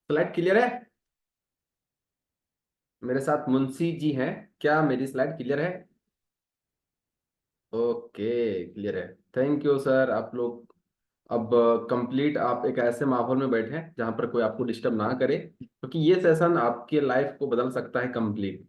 Slide clear है? मेरे साथ मुंशी जी हैं। क्या मेरी स्लाइड क्लियर है? ओके, क्लियर है। Thank you sir. आप लोग अब कंप्लीट आप एक ऐसे माहौल में बैठे हैं जहां पर कोई आपको डिस्टर्ब ना करे, क्योंकि ये सेशन आपके लाइफ को बदल सकता है कंप्लीट।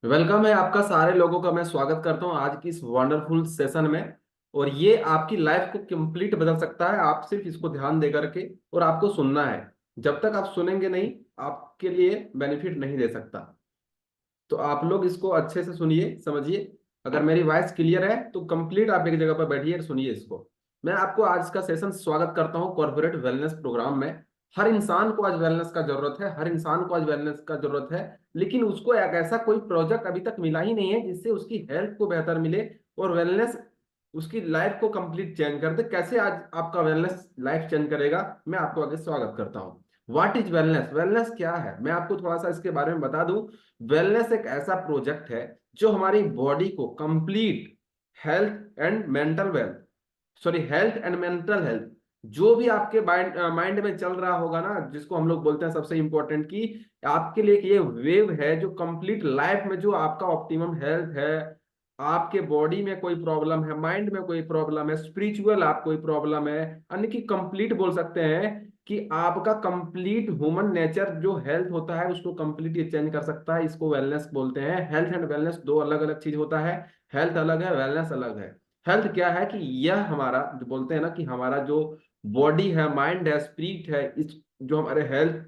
वेलकम है आपका, सारे लोगों का मैं स्वागत करता हूं आज की इस वंडरफुल सेशन में। और ये आपकी लाइफ को कंप्लीट बदल सकता है। आप सिर्फ इसको ध्यान दे करके और आपको सुनना है। जब तक आप सुनेंगे नहीं, आपके लिए बेनिफिट नहीं दे सकता। तो आप लोग इसको अच्छे से सुनिए, समझिए। अगर मेरी वॉइस क्लियर है तो कंप्लीट आप एक जगह पर बैठिए और सुनिए इसको। मैं आपको आज का सेशन स्वागत करता हूं कॉर्पोरेट वेलनेस प्रोग्राम में। हर इंसान को आज वेलनेस का जरूरत है, हर इंसान को आज वेलनेस का जरूरत है। लेकिन उसको एक ऐसा कोई प्रोजेक्ट अभी तक मिला ही नहीं है जिससे उसकी हेल्थ को बेहतर मिले और वेलनेस उसकी लाइफ को कंप्लीट चेंज कर दे। कैसे आज आपका वेलनेस लाइफ चेंज करेगा, मैं आपको आगे स्वागत करता हूँ। What is wellness? वेलनेस क्या है, मैं आपको थोड़ा सा इसके बारे में बता दूं। वेलनेस एक ऐसा प्रोजेक्ट है जो हमारी बॉडी को complete health and mental wealth, sorry health and mental health, जो भी आपके माइंड में चल रहा होगा ना, जिसको हम लोग बोलते हैं सबसे इंपॉर्टेंट की आपके लिए कि ये वेव है जो कंप्लीट लाइफ में जो आपका ऑप्टिमम हेल्थ है। आपके बॉडी में कोई प्रॉब्लम है, माइंड में कोई प्रॉब्लम है, स्पिरिचुअल आप कोई प्रॉब्लम है, यानी कि कंप्लीट बोल सकते हैं कि आपका कंप्लीट ह्यूमन नेचर जो हेल्थ होता है उसको कंप्लीट ये चेंज कर सकता है। इसको वेलनेस बोलते हैं। हेल्थ एंड वेलनेस दो अलग अलग चीज होता है। हेल्थ अलग है, वेलनेस अलग है। हेल्थ क्या है कि यह हमारा जो बोलते हैं ना कि हमारा जो बॉडी है, माइंड है, स्पिरिट है, इस जो हमारे हेल्थ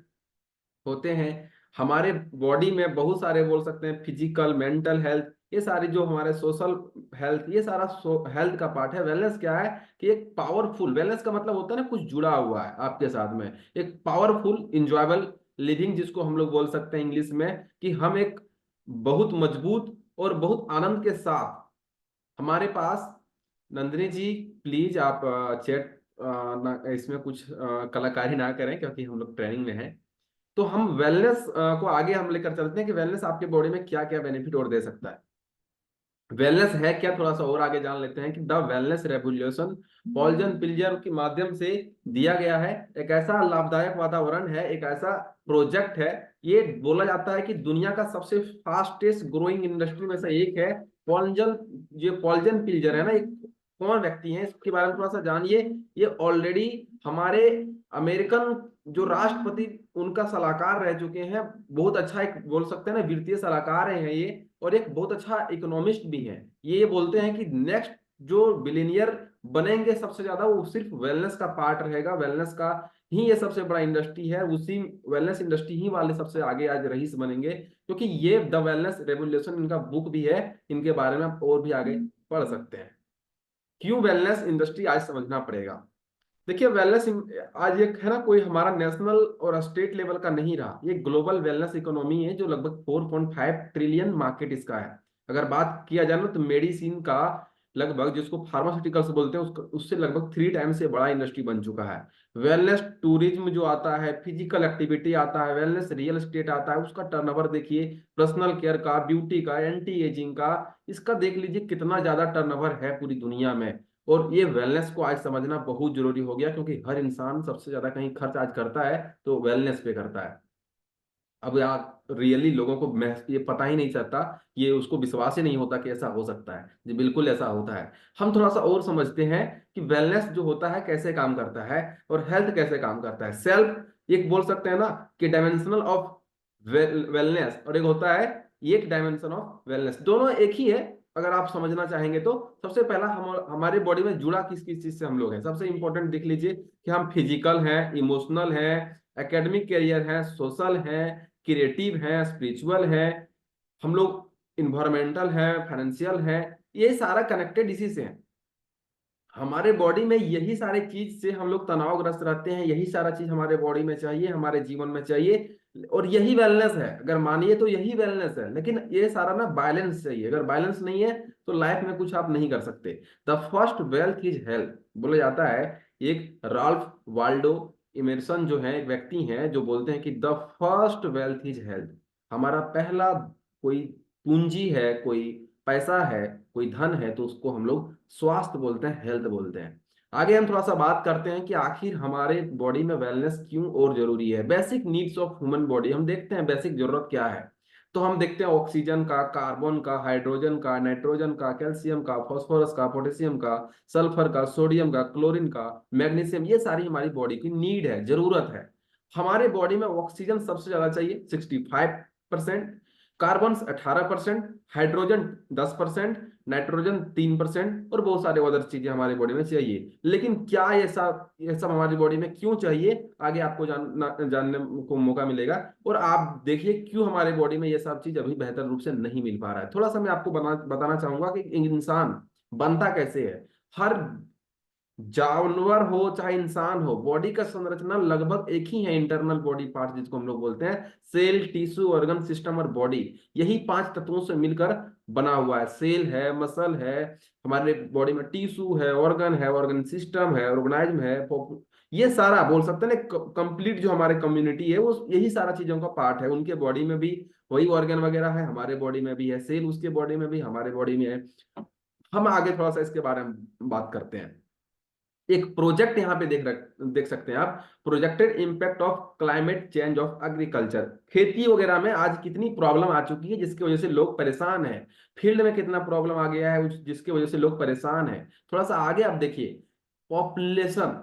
होते हैं, हमारे बॉडी में बहुत सारे बोल सकते हैं फिजिकल मेंटल हेल्थ, ये सारी जो हमारे सोशल हेल्थ, ये सारा हेल्थ का पार्ट है। वेलनेस क्या है कि एक पावरफुल, वेलनेस का मतलब होता है ना कुछ जुड़ा हुआ है आपके साथ में, एक पावरफुल इंजॉयबल लिविंग, जिसको हम लोग बोल सकते हैं इंग्लिश में कि हम एक बहुत मजबूत और बहुत आनंद के साथ हमारे पास। नंदिनी जी, प्लीज आप चैट ना इसमें कुछ कलाकारी ना करें, क्योंकि हम लोग ट्रेनिंग में हैं। तो हम वेलनेस को आगे हम लेकर चलते हैं कि वेलनेस आपके बॉडी में क्या क्या बेनिफिट और दे सकता है। वेलनेस है क्या, थोड़ा सा और आगे जान लेते हैं कि द वेलनेस रेवोल्यूशन पॉल्जन पिल्जर के माध्यम से दिया गया है। एक ऐसा लाभदायक वातावरण है, एक ऐसा प्रोजेक्ट है। ये बोला जाता है कि दुनिया का सबसे फास्टेस्ट ग्रोइंग इंडस्ट्री में से एक है पॉल्जन। ये पॉल्जन पिल्जर है ना, एक कौन व्यक्ति है इसके बारे में थोड़ा सा जानिए। ये ऑलरेडी हमारे अमेरिकन जो राष्ट्रपति उनका सलाहकार रह चुके हैं। बहुत अच्छा एक बोल सकते हैं ना वित्तीय सलाहकार हैं ये, और एक बहुत अच्छा इकोनॉमिस्ट भी है। ये बोलते हैं कि नेक्स्ट जो बिलियनियर बनेंगे सबसे ज्यादा, वो सिर्फ वेलनेस का पार्ट रहेगा। वेलनेस का ही ये सबसे बड़ा इंडस्ट्री है, उसी वेलनेस इंडस्ट्री ही वाले सबसे आगे आज रईस बनेंगे, क्योंकि ये द वेलनेस रेवोल्यूशन इनका बुक भी है। इनके बारे में आप और भी आगे पढ़ सकते हैं। क्यों वेलनेस इंडस्ट्री आज समझना पड़ेगा। देखिए वेलनेस आज एक है ना, कोई हमारा नेशनल और स्टेट लेवल का नहीं रहा, ये ग्लोबल वेलनेस इकोनॉमी है जो लगभग 4.5 ट्रिलियन मार्केट इसका है। अगर बात किया जाए ना तो मेडिसिन का लगभग, जिसको फार्मास्यूटिकल्स बोलते हैं, उससे लगभग 3 टाइम से बड़ा इंडस्ट्री बन चुका है। वेलनेस टूरिज्म जो आता है, फिजिकल एक्टिविटी आता है, वेलनेस रियल एस्टेट आता है, उसका टर्नओवर देखिए। पर्सनल केयर का, ब्यूटी का, एंटी एजिंग का, इसका देख लीजिए कितना ज्यादा टर्नओवर है पूरी दुनिया में। और ये वेलनेस को आज समझना बहुत जरूरी हो गया, क्योंकि हर इंसान सबसे ज्यादा कहीं खर्च आज करता है तो वेलनेस पे करता है। अब यार रियली लोगों को ये पता ही नहीं चलता, ये उसको विश्वास ही नहीं होता कि ऐसा हो सकता है। जी बिल्कुल ऐसा होता है। हम थोड़ा सा और समझते हैं कि वेलनेस जो होता है कैसे काम करता है और हेल्थ कैसे काम करता है। सेल्फ एक बोल सकते हैं ना कि डायमेंशनल ऑफ वेलनेस, और एक होता है एक डायमेंशन ऑफ वेलनेस, दोनों एक ही है। अगर आप समझना चाहेंगे तो सबसे पहला हम हमारे बॉडी में जुड़ा किस किस चीज से हम लोग हैं, सबसे इंपॉर्टेंट देख लीजिए कि हम फिजिकल हैं, इमोशनल हैं, एकेडमिक कैरियर है, सोशल है, क्रिएटिव है, स्पिरिचुअल है, हम लोग इन्वायरमेंटल है, फाइनेंशियल है। ये सारा कनेक्टेड इसी से है। हमारे बॉडी में यही सारे चीज से हम लोग तनावग्रस्त रहते हैं, यही सारा चीज हमारे बॉडी में चाहिए, हमारे जीवन में चाहिए। और यही वेलनेस है, अगर मानिए तो यही वेलनेस है। लेकिन ये सारा ना बैलेंस चाहिए, अगर बैलेंस नहीं है तो लाइफ में कुछ आप नहीं कर सकते। The first wealth is health बोला जाता है। एक राल्फ वाल्डो इमर्सन जो है, एक व्यक्ति हैं जो बोलते हैं कि the first wealth is health. हमारा पहला कोई पूंजी है, कोई पैसा है, कोई धन है, तो उसको हम लोग स्वास्थ्य बोलते हैं, हेल्थ बोलते हैं। आगे हम थोड़ा सा बात करते हैं कि आखिर हमारे बॉडी में वेलनेस क्यों और जरूरी है। Basic needs of human body हम देखते हैं, बेसिक जरूरत क्या है। तो हम देखते हैं ऑक्सीजन का, कार्बन का, हाइड्रोजन का, नाइट्रोजन का, कैल्शियम का, फास्फोरस का, पोटेशियम का, सल्फर का, सोडियम का, क्लोरीन का, मैग्नीशियम, ये सारी हमारी बॉडी की नीड है, जरूरत है। हमारे बॉडी में ऑक्सीजन सबसे ज्यादा चाहिए 65%, कार्बन 18%, हाइड्रोजन 10%, नाइट्रोजन 3%, और बहुत सारे अदर चीजें हमारे बॉडी में चाहिए। लेकिन क्या ये सब हमारी बॉडी में क्यों चाहिए, आगे आपको जानने को मौका मिलेगा। और आप देखिए क्यों हमारे बॉडी में ये सब चीज अभी बेहतर रूप से नहीं मिल पा रहा है। थोड़ा सा मैं आपको बताना चाहूंगा कि इंसान बनता कैसे है। हर जानवर हो चाहे इंसान हो, बॉडी का संरचना लगभग एक ही है। इंटरनल बॉडी पार्ट जिसको हम लोग बोलते हैं, सेल, टिश्यू, ऑर्गन, सिस्टम और बॉडी, यही 5 तत्वों से मिलकर बना हुआ है। सेल है, मसल है, हमारे बॉडी में टिश्यू है, ऑर्गन है, ऑर्गन सिस्टम है, ऑर्गेनाइज्म है, ये सारा बोल सकते हैं ना, कंप्लीट जो हमारे कम्युनिटी है वो यही सारा चीजों का पार्ट है। उनके बॉडी में भी वही ऑर्गन वगैरह है, हमारे बॉडी में भी है, सेल उसके बॉडी में भी, हमारे बॉडी में है। हम आगे थोड़ा सा इसके बारे में बात करते हैं। एक प्रोजेक्ट यहाँ पे देख सकते हैं आप, projected impact of climate change of agriculture. खेती वगैरह में आज कितनी प्रॉब्लम आ चुकी है जिसकी वजह से लोग परेशान हैं। फील्ड में कितना प्रॉब्लम आ गया है जिसकी वजह से लोग परेशान हैं। थोड़ा सा आगे आप देखिए, पॉपुलेशन,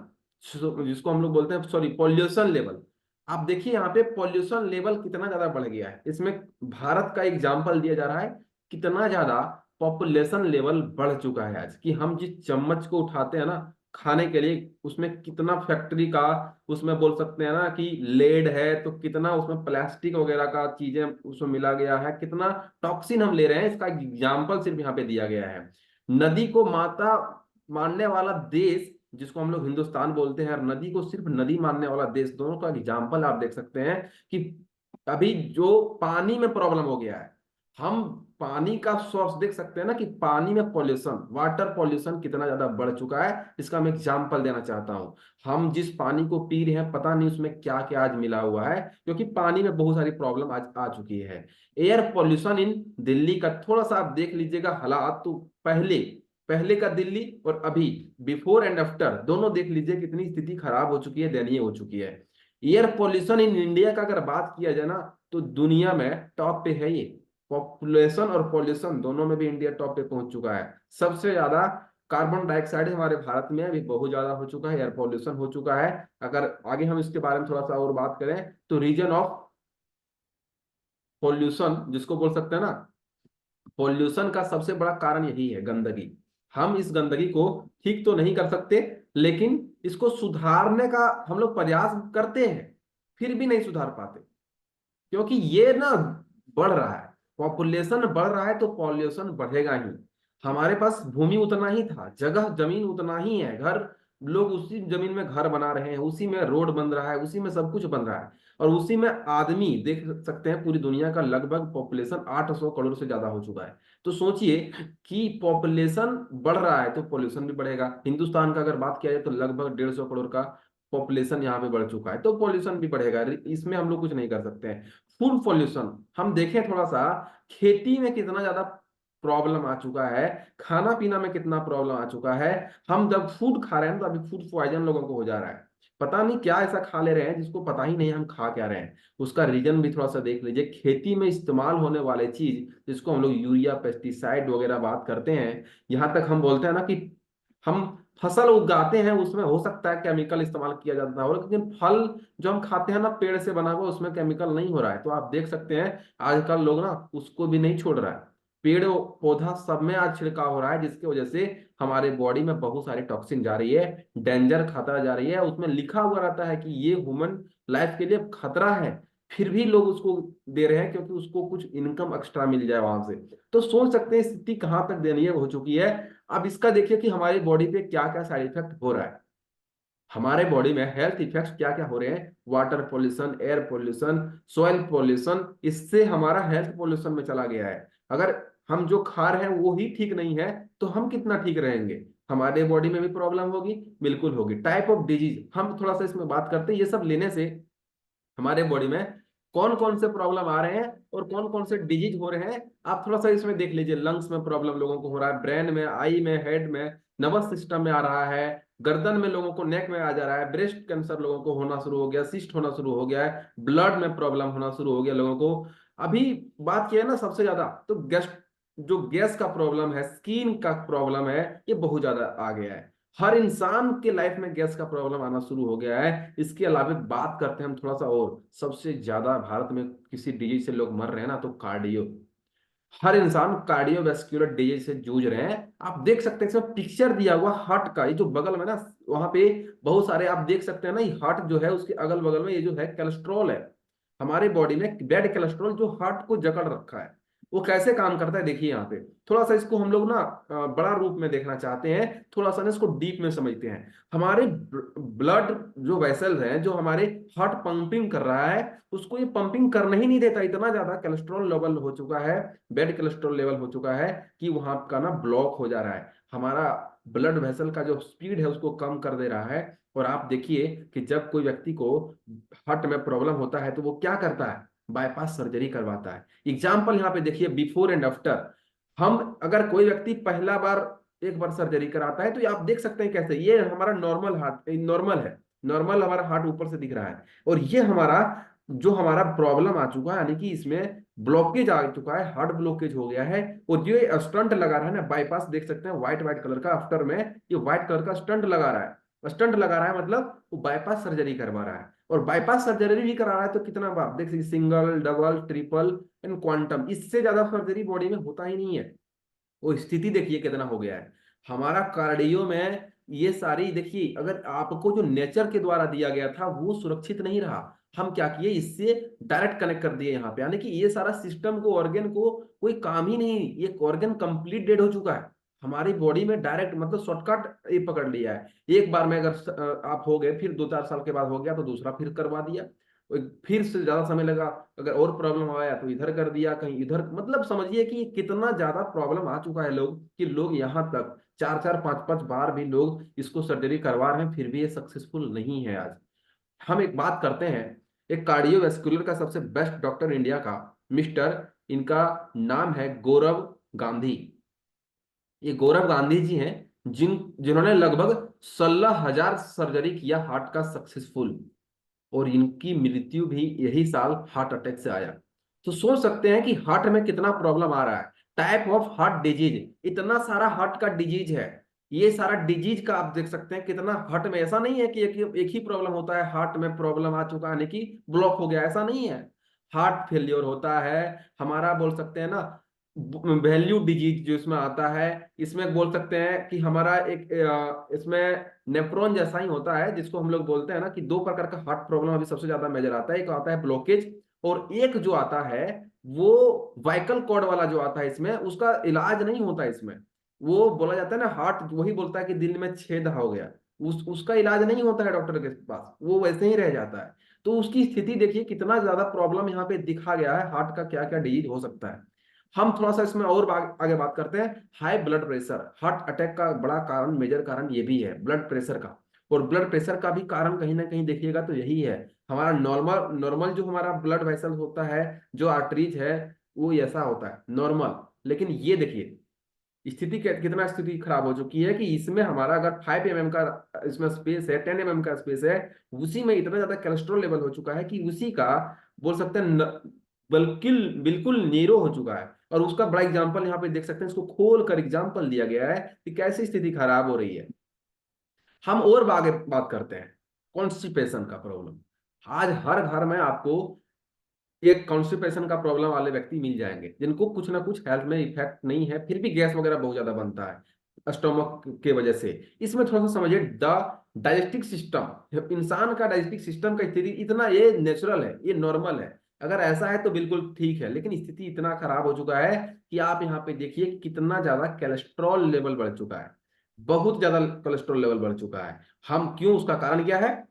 जिसको हम लोग बोलते हैं, सॉरी, पॉल्यूशन लेवल। आप देखिए यहाँ पे पॉल्यूशन लेवल कितना ज्यादा बढ़ गया है। इसमें भारत का एग्जाम्पल दिया जा रहा है, कितना ज्यादा पॉपुलेशन लेवल बढ़ चुका है आज, कि हम जिस चम्मच को उठाते हैं ना खाने के लिए, उसमें कितना फैक्ट्री का, उसमें बोल सकते हैं ना कि लेड है, तो कितना उसमें प्लास्टिक वगैरह का चीजें उसमें मिला गया है, कितना टॉक्सिन हम ले रहे हैं, इसका एग्जाम्पल सिर्फ यहाँ पे दिया गया है। नदी को माता मानने वाला देश जिसको हम लोग हिंदुस्तान बोलते हैं, और नदी को सिर्फ नदी मानने वाला देश, दोनों का एग्जाम्पल आप देख सकते हैं कि अभी जो पानी में प्रॉब्लम हो गया है, हम पानी का सोर्स देख सकते हैं ना कि पानी में पॉल्यूशन, वाटर पॉल्यूशन कितना ज्यादा बढ़ चुका है। इसका मैं एग्जांपल देना चाहता हूं। हम जिस पानी को पी रहे हैं, पता नहीं उसमें क्या क्या आज मिला हुआ है, क्योंकि पानी में बहुत सारी प्रॉब्लम आज आ चुकी है। एयर पॉल्यूशन इन दिल्ली का थोड़ा सा आप देख लीजिएगा हालात, तो पहले पहले का दिल्ली और अभी, बिफोर एंड आफ्टर, दोनों देख लीजिए कितनी स्थिति खराब हो चुकी है, दयनीय हो चुकी है। एयर पॉल्यूशन इन इंडिया का अगर बात किया जाए ना, तो दुनिया में टॉप पे है ये। पॉपुलेशन और पॉल्यूशन दोनों में भी इंडिया टॉप पे पहुंच चुका है। सबसे ज्यादा कार्बन डाइऑक्साइड हमारे भारत में अभी बहुत ज्यादा हो चुका है, एयर पॉल्यूशन हो चुका है। अगर आगे हम इसके बारे में थोड़ा सा और बात करें, तो रीजन ऑफ पॉल्यूशन जिसको बोल सकते हैं ना, पॉल्यूशन का सबसे बड़ा कारण यही है, गंदगी। हम इस गंदगी को ठीक तो नहीं कर सकते, लेकिन इसको सुधारने का हम लोग प्रयास करते हैं, फिर भी नहीं सुधार पाते, क्योंकि ये ना बढ़ रहा है। पॉपुलेशन बढ़ रहा है तो पॉल्यूशन बढ़ेगा ही। हमारे पास भूमि उतना ही था, जगह जमीन उतना ही है, घर, लोग उसी जमीन में घर बना रहे हैं, उसी में रोड बन रहा है, उसी में सब कुछ बन रहा है, और उसी में आदमी देख सकते हैं, पूरी दुनिया का लगभग पॉपुलेशन 800 करोड़ से ज्यादा हो चुका है। तो सोचिए कि पॉपुलेशन बढ़ रहा है तो पॉल्यूशन भी बढ़ेगा। हिंदुस्तान का अगर बात किया जाए तो लगभग 150 करोड़ का पॉपुलेशन यहाँ पे बढ़ चुका है, तो पॉल्यूशन भी बढ़ेगा। इसमें हम लोग कुछ नहीं कर सकते हैं। फूड पॉल्यूशन हम देखें थोड़ा सा, खेती में कितना ज्यादा प्रॉब्लम आ चुका है, खाना पीना में कितना प्रॉब्लम आ चुका है। हम जब फूड खा रहे हैं तो अभी फूड पॉइजन लोगों को हो जा रहा है, पता नहीं क्या ऐसा खा ले रहे हैं जिसको पता ही नहीं हम खा क्या रहे हैं। उसका रीजन भी थोड़ा सा देख लीजिए। खेती में इस्तेमाल होने वाले चीज जिसको हम लोग यूरिया, पेस्टिसाइड वगैरह बात करते हैं, यहाँ तक हम बोलते हैं ना कि हम फसल उगाते हैं, उसमें हो सकता है केमिकल इस्तेमाल किया जाता है, लेकिन फल जो हम खाते हैं ना पेड़ से बना हुआ, उसमें केमिकल नहीं हो रहा है। तो आप देख सकते हैं आजकल लोग ना उसको भी नहीं छोड़ रहा है। पेड़ पौधा सब में आज छिड़काव हो रहा है, जिसकी वजह से हमारे बॉडी में बहुत सारी टॉक्सिन जा रही है, डेंजर खतरा जा रही है। उसमें लिखा हुआ रहता है कि ये ह्यूमन लाइफ के लिए खतरा है, फिर भी लोग उसको दे रहे हैं क्योंकि उसको कुछ इनकम एक्स्ट्रा मिल जाए वहां से। तो सोच सकते हैं स्थिति कहाँ तक दयनीय हो चुकी है। अब इसका देखिए कि हमारी बॉडी पे क्या क्या साइड इफेक्ट हो रहा है। हमारे बॉडी में हेल्थ इफेक्ट्स क्या क्या हो रहे हैं, water pollution, air pollution, soil pollution, इससे हमारा हेल्थ पोल्यूशन में चला गया है। अगर हम जो खा रहे हैं वो ही ठीक नहीं है तो हम कितना ठीक रहेंगे, हमारे बॉडी में भी प्रॉब्लम होगी, बिल्कुल होगी। टाइप ऑफ डिजीज हम थोड़ा सा इसमें बात करते हैं, ये सब लेने से हमारे बॉडी में कौन कौन से प्रॉब्लम आ रहे हैं और कौन कौन से डिजीज हो रहे हैं, आप थोड़ा सा इसमें देख लीजिए। लंग्स में प्रॉब्लम लोगों को हो रहा है, ब्रेन में, आई में, हेड में, नर्वस सिस्टम में आ रहा है, गर्दन में लोगों को, नेक में आ जा रहा है, ब्रेस्ट कैंसर लोगों को होना शुरू हो गया, सिस्ट होना शुरू हो गया है, ब्लड में प्रॉब्लम होना शुरू हो गया लोगों को। अभी बात किया है ना सबसे ज्यादा, तो जो गैस का प्रॉब्लम है, स्किन का प्रॉब्लम है, ये बहुत ज्यादा आ गया है। हर इंसान के लाइफ में गैस का प्रॉब्लम आना शुरू हो गया है। इसके अलावा बात करते हैं हम थोड़ा सा, और सबसे ज्यादा भारत में किसी डिजीज से लोग मर रहे हैं ना, तो कार्डियो। हर इंसान कार्डियोवैस्कुलर डिजीज से जूझ रहे हैं। आप देख सकते हैं इसमें पिक्चर दिया हुआ हार्ट का, ये जो बगल में ना, वहां पे बहुत सारे आप देख सकते हैं ना, ये हार्ट जो है उसके अगल बगल में ये जो है कोलेस्ट्रॉल है। हमारे बॉडी में बैड कोलेस्ट्रॉल जो हार्ट को जकड़ रखा है, वो कैसे काम करता है देखिए यहाँ पे। थोड़ा सा इसको हम लोग ना बड़ा रूप में देखना चाहते हैं, थोड़ा सा ना इसको डीप में समझते हैं। हमारे ब्लड जो वेसल्स हैं, जो हमारे हार्ट पंपिंग कर रहा है, उसको ये पंपिंग करने ही नहीं देता। इतना ज्यादा कोलेस्ट्रॉल लेवल हो चुका है, बेड कोलेस्ट्रॉल लेवल हो चुका है कि वहां का ना ब्लॉक हो जा रहा है। हमारा ब्लड वेसल का जो स्पीड है उसको कम कर दे रहा है। और आप देखिए कि जब कोई व्यक्ति को हार्ट में प्रॉब्लम होता है तो वो क्या करता है, बाईपास सर्जरी करवाता है। एग्जाम्पल यहाँ पे देखिए, बिफोर एंड आफ्टर। हम अगर कोई व्यक्ति पहला बार एक बार सर्जरी कराता है तो ये आप देख सकते हैं कैसे, ये हमारा नॉर्मल हार्ट, नॉर्मल है, नॉर्मल हमारा हार्ट ऊपर से दिख रहा है। और ये हमारा जो हमारा प्रॉब्लम आ चुका है, यानी कि इसमें ब्लॉकेज आ चुका है, हार्ट ब्लॉकेज हो गया है। और जो ये स्टंट लगा रहा है ना, बाईपास देख सकते हैं व्हाइट व्हाइट कलर का, आफ्टर में ये व्हाइट कलर का स्टंट लगा रहा है। स्टंट लगा रहा है मतलब वो बाईपास सर्जरी करवा रहा है। और बाईपास सर्जरी भी करा रहा है तो कितना बार देख सकते, single, double, triple and quantum, इससे ज्यादा सर्जरी बॉडी में होता ही नहीं है। वो स्थिति देखिए कितना हो गया है हमारा कार्डियो में। ये सारी देखिए, अगर आपको जो नेचर के द्वारा दिया गया था वो सुरक्षित नहीं रहा, हम क्या किए, इससे डायरेक्ट कनेक्ट कर दिए यहाँ पे, यानी कि ये सारा सिस्टम को, ऑर्गन को कोई काम ही नहीं, ये ऑर्गन कंप्लीट डेड हो चुका है। हमारी बॉडी में डायरेक्ट मतलब शॉर्टकट ये पकड़ लिया है। एक बार में अगर आप हो गए, फिर 2-4 साल के बाद हो गया तो दूसरा फिर करवा दिया, फिर से ज्यादा समय लगा, अगर और प्रॉब्लम आया तो इधर कर दिया, कहीं इधर, मतलब समझिए कि कितना ज्यादा प्रॉब्लम आ चुका है लोग, कि लोग यहाँ तक 4-4 5-5 बार भी लोग इसको सर्जरी करवा रहे हैं, फिर भी ये सक्सेसफुल नहीं है आज। हम एक बात करते हैं, एक कार्डियोवैस्कुलर का सबसे बेस्ट डॉक्टर इंडिया का, मिस्टर, इनका नाम है गौरव गांधी। ये गौरव गांधी जी हैं, जिन्होंने लगभग 16,000 सर्जरी किया हार्ट का सक्सेसफुल। और इनकी मृत्यु भी यही साल हार्ट अटैक से आया। तो सोच सकते हैं कि हार्ट में कितना प्रॉब्लम आ रहा है। टाइप ऑफ हार्ट डिजीज, इतना सारा हार्ट का डिजीज है। ये सारा डिजीज का आप देख सकते हैं कितना हार्ट में, ऐसा नहीं है कि एक ही प्रॉब्लम होता है, हार्ट में प्रॉब्लम आ चुका है यानी कि ब्लॉक हो गया, ऐसा नहीं है। हार्ट फेलियर होता है, हमारा बोल सकते हैं ना वैल्यू डिजीज जो इसमें आता है, इसमें बोल सकते हैं कि हमारा एक इसमें नेफ्रॉन जैसा ही होता है, जिसको हम लोग बोलते हैं ना कि दो प्रकार का हार्ट प्रॉब्लम अभी सबसे ज्यादा मेजर आता है। एक आता है ब्लॉकेज, और एक जो आता है वो वाइकल कॉर्ड वाला जो आता है, इसमें उसका इलाज नहीं होता। इसमें वो बोला जाता है ना, हार्ट वही बोलता है कि दिल में छेद हो गया, उसका इलाज नहीं होता है डॉक्टर के पास, वो वैसे ही रह जाता है। तो उसकी स्थिति देखिए कितना ज्यादा प्रॉब्लम यहाँ पे दिखा गया है, हार्ट का क्या क्या डिजीज हो सकता है। हम थोड़ा सा इसमें और आगे बात करते हैं। High blood pressure heart attack का बड़ा कारण, मेजर कारण ये भी है ब्लड प्रेशर का। और ब्लड प्रेशर का भी कारण कहीं ना कहीं देखिएगा तो यही है, हमारा नॉर्मल नॉर्मल जो हमारा ब्लड वेसल होता है, जो आर्टरीज है, वो ऐसा होता है नॉर्मल। लेकिन ये देखिए स्थिति कितना स्थिति खराब हो चुकी है कि इसमें हमारा अगर 5 mm का इसमें स्पेस है, 10 mm का स्पेस है, उसी में इतना ज्यादा कोलेस्ट्रॉल लेवल हो चुका है कि उसी का बोल सकते हैं बिल्कुल बिल्कुल नीरो हो चुका है। और उसका बड़ा एग्जांपल यहाँ पे देख सकते हैं, इसको खोल कर एग्जांपल दिया गया है कि कैसे स्थिति खराब हो रही है। हम और आगे बात करते हैं, कॉन्स्टिपेशन का प्रॉब्लम। आज हर घर में आपको एक कॉन्स्टिपेशन का प्रॉब्लम वाले व्यक्ति मिल जाएंगे, जिनको कुछ ना कुछ हेल्थ में इफेक्ट नहीं है, फिर भी गैस वगैरह बहुत ज्यादा बनता है स्टोमक के वजह से। इसमें थोड़ा सा समझिए, द डाइजेस्टिक सिस्टम, इंसान का डाइजेस्टिक सिस्टम का स्थिति इतना ये नेचुरल है, ये नॉर्मल है। अगर ऐसा है तो बिल्कुल ठीक है, लेकिन स्थिति इतना खराब हो चुका है कि आप यहाँ पे देखिए कितना ज्यादा कोलेस्ट्रॉल लेवल बढ़ चुका है। बहुत ज्यादा कोलेस्ट्रॉल लेवल बढ़ चुका है। हम क्यों, उसका कारण क्या है?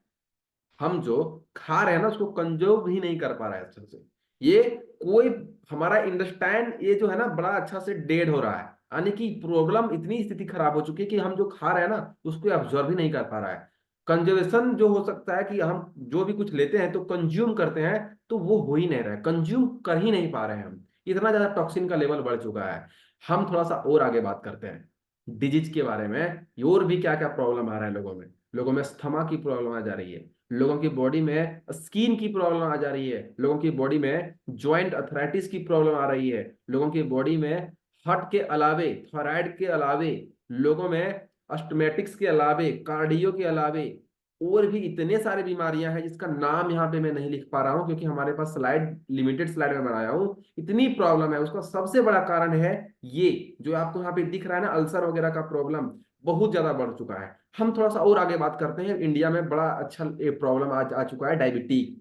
हम जो खा रहे हैं ना उसको कंज्यूम भी नहीं कर पा रहे हैं अच्छे से। ये कोई हमारा इंडस्टाइन ये जो है ना बड़ा अच्छा से डेड हो रहा है, यानी कि प्रॉब्लम इतनी स्थिति खराब हो चुकी है कि हम जो खा रहे हैं ना उसको ऑब्जर्व ही नहीं कर पा रहा है। कंजर्वेशन जो हो सकता है कि हम जो भी कुछ लेते हैं तो कंज्यूम करते हैं, तो वो हो ही नहीं रहा है, कंज्यूम कर ही नहीं पा रहे हैं हम। इतना ज्यादा टॉक्सिन का लेवल बढ़ चुका है। हम थोड़ा सा और आगे बात करते हैं डिजीज के बारे में, और भी क्या क्या प्रॉब्लम आ रहा है लोगों में। लोगों में अस्थमा की प्रॉब्लम आ जा रही है, लोगों की बॉडी में स्किन की प्रॉब्लम आ जा रही है, लोगों की बॉडी में जॉइंट अर्थराइटिस की प्रॉब्लम आ रही है, लोगों की बॉडी में हार्ट के अलावे, थायराइड के अलावे, लोगों में अस्थमेटिक्स के अलावे, कार्डियो के अलावे और भी इतने सारे बीमारियां हैं जिसका नाम यहाँ पे मैं नहीं लिख पा रहा हूँ क्योंकि हमारे पास स्लाइड, लिमिटेड स्लाइड में बनाया हूँ। इतनी प्रॉब्लम है, उसका सबसे बड़ा कारण है ये जो आपको यहाँ पे दिख रहा है ना, अल्सर वगैरह का प्रॉब्लम बहुत ज्यादा बढ़ चुका है। हम थोड़ा सा और आगे बात करते हैं। इंडिया में बड़ा अच्छा प्रॉब्लम आज आ चुका है, डायबिटीज।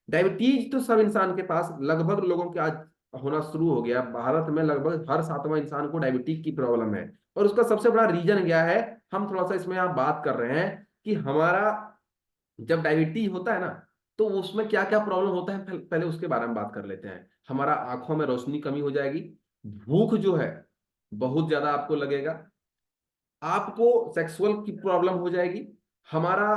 डायबिटीज तो सब इंसान के पास, लगभग लोगों के आज होना शुरू हो गया। भारत में लगभग हर सातवां इंसान को डायबिटीज की प्रॉब्लम है। और उसका सबसे बड़ा रीजन क्या है? हम थोड़ा सा इसमें यहाँ बात कर रहे हैं कि हमारा जब डायबिटीज होता है ना तो उसमें क्या क्या प्रॉब्लम होता है, पहले उसके बारे में बात कर लेते हैं। हमारा आंखों में रोशनी कमी हो जाएगी, भूख जो है बहुत ज्यादा आपको लगेगा, आपको सेक्सुअल की प्रॉब्लम हो जाएगी, हमारा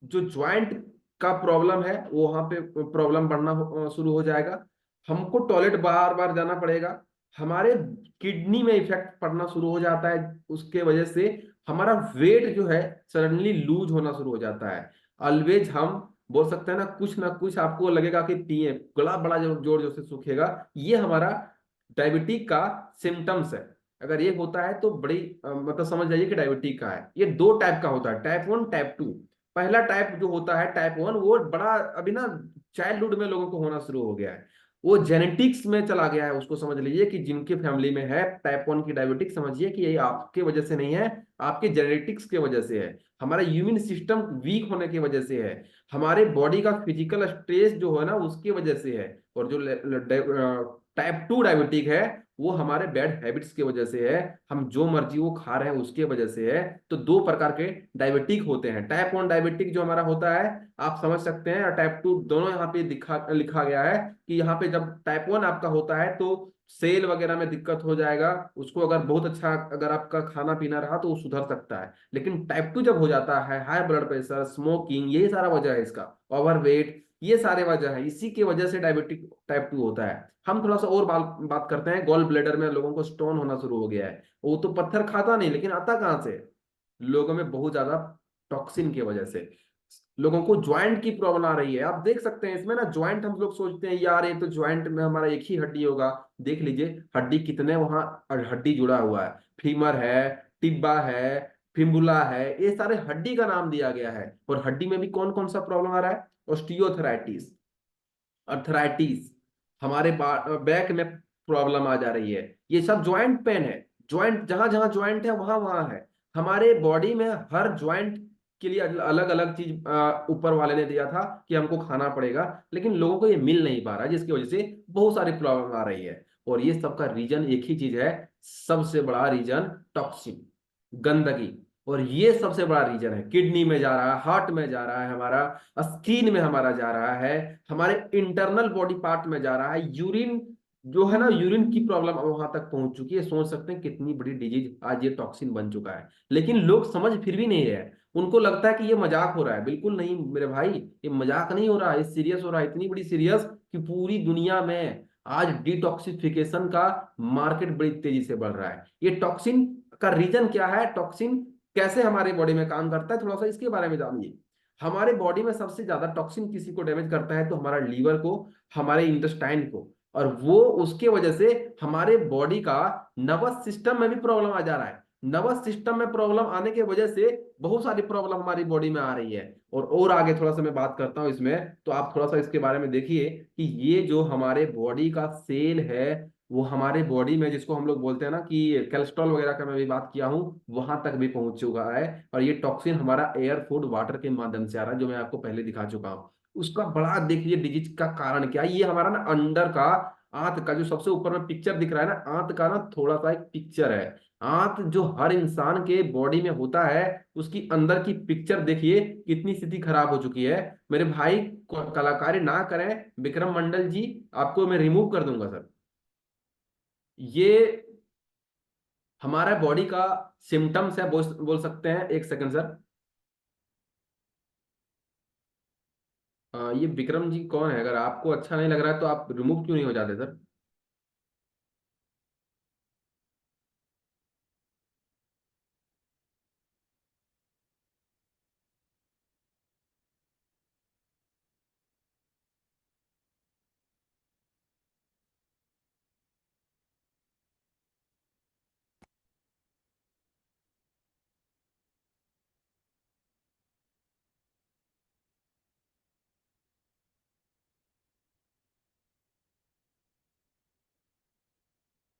जो ज्वाइंट का प्रॉब्लम है वो वहां पे प्रॉब्लम बढ़ना शुरू हो जाएगा, हमको टॉयलेट बार बार जाना पड़ेगा, हमारे किडनी में इफेक्ट पड़ना शुरू हो जाता है, उसके वजह से हमारा वेट जो है सडनली लूज होना शुरू हो जाता है। ऑलवेज हम बोल सकते हैं ना कुछ आपको लगेगा कि पिए, गला बड़ा जोर जोर जोर से सूखेगा। ये हमारा डायबिटीज का सिम्टम्स है। अगर ये होता है तो बड़ी मतलब समझ जाइए कि डायबिटीज का है। ये दो टाइप का होता है, टाइप वन, टाइप टू। पहला टाइप जो होता है टाइप वन, वो बड़ा अभी ना चाइल्डहुड में लोगों को होना शुरू हो गया है, वो जेनेटिक्स में चला गया है। उसको समझ लीजिए कि जिनके फैमिली में है टाइप वन की डायबिटिक्स, समझिए कि ये आपके वजह से नहीं है, आपके जेनेटिक्स के वजह से है, हमारा इम्यून सिस्टम वीक होने की वजह से है, हमारे बॉडी का फिजिकल स्ट्रेस जो है ना उसकी वजह से है। और जो टाइप टू डायबिटिक है वो हमारे बैड हैबिट्स की वजह से है, हम जो मर्जी वो खा रहे हैं उसके वजह से है। तो दो प्रकार के डायबिटिक होते हैं। टाइप वन डायबिटिक जो हमारा होता है आप समझ सकते हैं, और टाइप टू दोनों यहाँ पे लिखा गया है कि यहाँ पे जब टाइप वन आपका होता है तो सेल वगैरह में दिक्कत हो जाएगा, उसको अगर बहुत अच्छा अगर आपका खाना पीना रहा तो वो सुधर सकता है। लेकिन टाइप टू जब हो जाता है, हाई ब्लड प्रेशर, स्मोकिंग, यही सारा वजह है इसका, ओवरवेट, ये सारे वजह है, इसी की वजह से डायबिटिक टाइप टू होता है। हम थोड़ा सा और बात करते हैं। गॉल ब्लेडर में लोगों को स्टोन होना शुरू हो गया है, वो तो पत्थर खाता नहीं, लेकिन आता कहाँ से? लोगों में बहुत ज्यादा टॉक्सिन की वजह से। लोगों को ज्वाइंट की प्रॉब्लम आ रही है, आप देख सकते हैं इसमें ना, ज्वाइंट हम लोग सोचते हैं यार ये तो ज्वाइंट में हमारा एक ही हड्डी होगा। देख लीजिए हड्डी कितने वहां हड्डी जुड़ा हुआ है, फीमर है, टिब्बा है, फिम्बुला है, ये सारे हड्डी का नाम दिया गया है। और हड्डी में भी कौन कौन सा प्रॉब्लम आ रहा है? ऑस्टियोथराइटिस, अर्थराइटिस, हमारे बैक में प्रॉब्लम आ जा रही है, ये सब ज्वाइंट पेन है। ज्वाइंट जहां जहां ज्वाइंट है वहां वहां है। हमारे बॉडी में हर ज्वाइंट के लिए अलग अलग चीज ऊपर वाले ने दिया था कि हमको खाना पड़ेगा, लेकिन लोगों को ये मिल नहीं पा रहा, जिसकी वजह से बहुत सारी प्रॉब्लम आ रही है। और ये सबका रीजन एक ही चीज है, सबसे बड़ा रीजन टॉक्सिन, गंदगी। और ये सबसे बड़ा रीजन है, किडनी में जा रहा है, हार्ट में जा रहा है, हमारा स्किन में हमारा जा रहा है, हमारे इंटरनल बॉडी पार्ट में जा रहा है। यूरिन जो है ना, यूरिन की प्रॉब्लम वहां तक पहुंच चुकी है। सोच सकते हैं कितनी बड़ी डिजीज आज ये टॉक्सिन बन चुका है। लेकिन लोग समझ फिर भी नहीं रहे, उनको लगता है कि ये मजाक हो रहा है। बिल्कुल नहीं मेरे भाई, ये मजाक नहीं हो रहा है, ये सीरियस हो रहा है, इतनी बड़ी सीरियस कि पूरी दुनिया में आज डिटॉक्सिफिकेशन का मार्केट बड़ी तेजी से बढ़ रहा है। ये टॉक्सिन का रीजन क्या है, टॉक्सिन कैसे हमारे बॉडी में काम करता है, थोड़ा सा इसके बारे में जानिए। हमारे बॉडी में सबसे ज्यादा टॉक्सिन किसी को डैमेज करता है तो हमारा लीवर को, हमारे इंटेस्टाइन को। और वो उसके वजह से हमारे बॉडी का नर्वस सिस्टम में भी प्रॉब्लम आ जा रहा है। नर्वस सिस्टम में प्रॉब्लम आने की वजह से बहुत सारी प्रॉब्लम हमारी बॉडी में आ रही है। और आगे थोड़ा सा मैं बात करता हूँ इसमें, तो आप थोड़ा सा इसके बारे में देखिए कि ये जो हमारे बॉडी का सेल है वो हमारे बॉडी में, जिसको हम लोग बोलते हैं ना कि कोलेस्ट्रॉल वगैरह का मैं भी बात किया हूँ, वहां तक भी पहुंच चुका है। और ये टॉक्सिन हमारा एयर, फूड, वाटर के माध्यम से आ रहा है, जो मैं आपको पहले दिखा चुका हूँ। उसका बड़ा देखिए डिजीज का कारण क्या है। ये हमारा ना अंडर का, आंत का जो सबसे ऊपर में पिक्चर दिख रहा है ना, आंत का ना थोड़ा सा एक पिक्चर है। आंत जो हर इंसान के बॉडी में होता है, उसकी अंदर की पिक्चर देखिए कितनी स्थिति खराब हो चुकी है। मेरे भाई कलाकारी ना करें विक्रम मंडल जी, आपको मैं रिमूव कर दूंगा सर। ये हमारा बॉडी का सिम्टम्स है, बोल सकते हैं। एक सेकंड सर। ये विक्रम जी कौन है? अगर आपको अच्छा नहीं लग रहा है तो आप रिमूव क्यों नहीं हो जाते सर?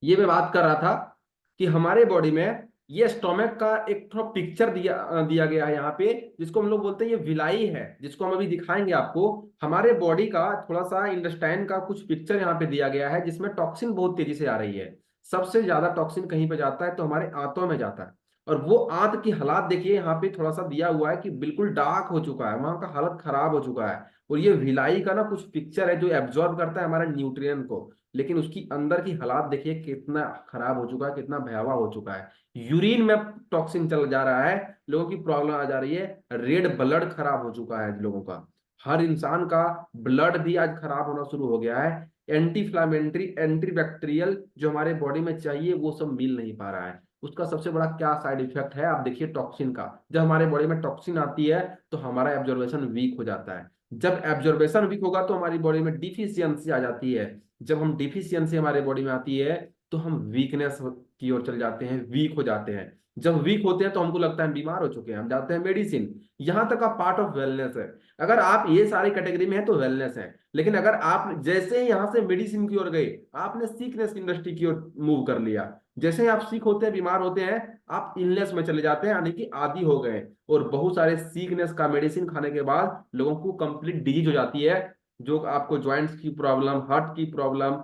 ये मैं बात कर रहा था कि हमारे बॉडी में ये स्टोमक का एक थोड़ा पिक्चर दिया गया है यहाँ पे, जिसको हम लोग बोलते हैं ये विलाई है, जिसको हम अभी दिखाएंगे आपको। हमारे बॉडी का थोड़ा सा इंटेस्टाइन का कुछ पिक्चर यहाँ पे दिया गया है, जिसमें टॉक्सिन बहुत तेजी से आ रही है। सबसे ज्यादा टॉक्सिन कहीं पे जाता है तो हमारे आंतों में जाता है। और वो आंत की हालात देखिए, यहाँ पे थोड़ा सा दिया हुआ है कि बिल्कुल डार्क हो चुका है, वहां का हालत खराब हो चुका है। और ये विलाई का ना कुछ पिक्चर है जो एब्जॉर्ब करता है हमारे न्यूट्रिएंट को, लेकिन उसकी अंदर की हालात देखिए कितना खराब हो चुका है, कितना भयावह हो चुका है। यूरिन में टॉक्सिन चल जा रहा है, लोगों की प्रॉब्लम आ जा रही है। रेड ब्लड खराब हो चुका है लोगों का। हर इंसान का ब्लड भी आज खराब होना शुरू हो गया है। एंटी फ्लैमेटरी, एंटी बैक्टीरियल जो हमारे बॉडी में चाहिए वो सब मिल नहीं पा रहा है। उसका सबसे बड़ा क्या साइड इफेक्ट है आप देखिए टॉक्सिन का। जब हमारे बॉडी में टॉक्सिन आती है तो हमारा एब्जॉर्बेशन वीक हो जाता है। जब एब्जॉर्बेशन वीक होगा तो हमारी बॉडी में डिफिशियंसी आ जाती है। जब हम डिफिशियंसी हमारे बॉडी में आती है तो हम वीकनेस की ओर चले जाते हैं, वीक हो जाते हैं। जब वीक होते हैं तो हमको लगता है हम बीमार हो चुके हैं, हम जाते हैं मेडिसिन। यहाँ तक का पार्ट ऑफ वेलनेस है। अगर आप ये सारी कैटेगरी में है तो वेलनेस है। लेकिन अगर आप जैसे ही यहाँ से मेडिसिन की ओर गए, आपने सीकनेस इंडस्ट्री की ओर मूव कर लिया। जैसे ही आप सीक होते हैं, बीमार होते हैं, आप इलनेस में चले जाते हैं, यानी कि आदी हो गए। और बहुत सारे सीकनेस का मेडिसिन खाने के बाद लोगों को कंप्लीट डिजीज हो जाती है। जो आपको ज्वाइंट्स की प्रॉब्लम, हार्ट की प्रॉब्लम,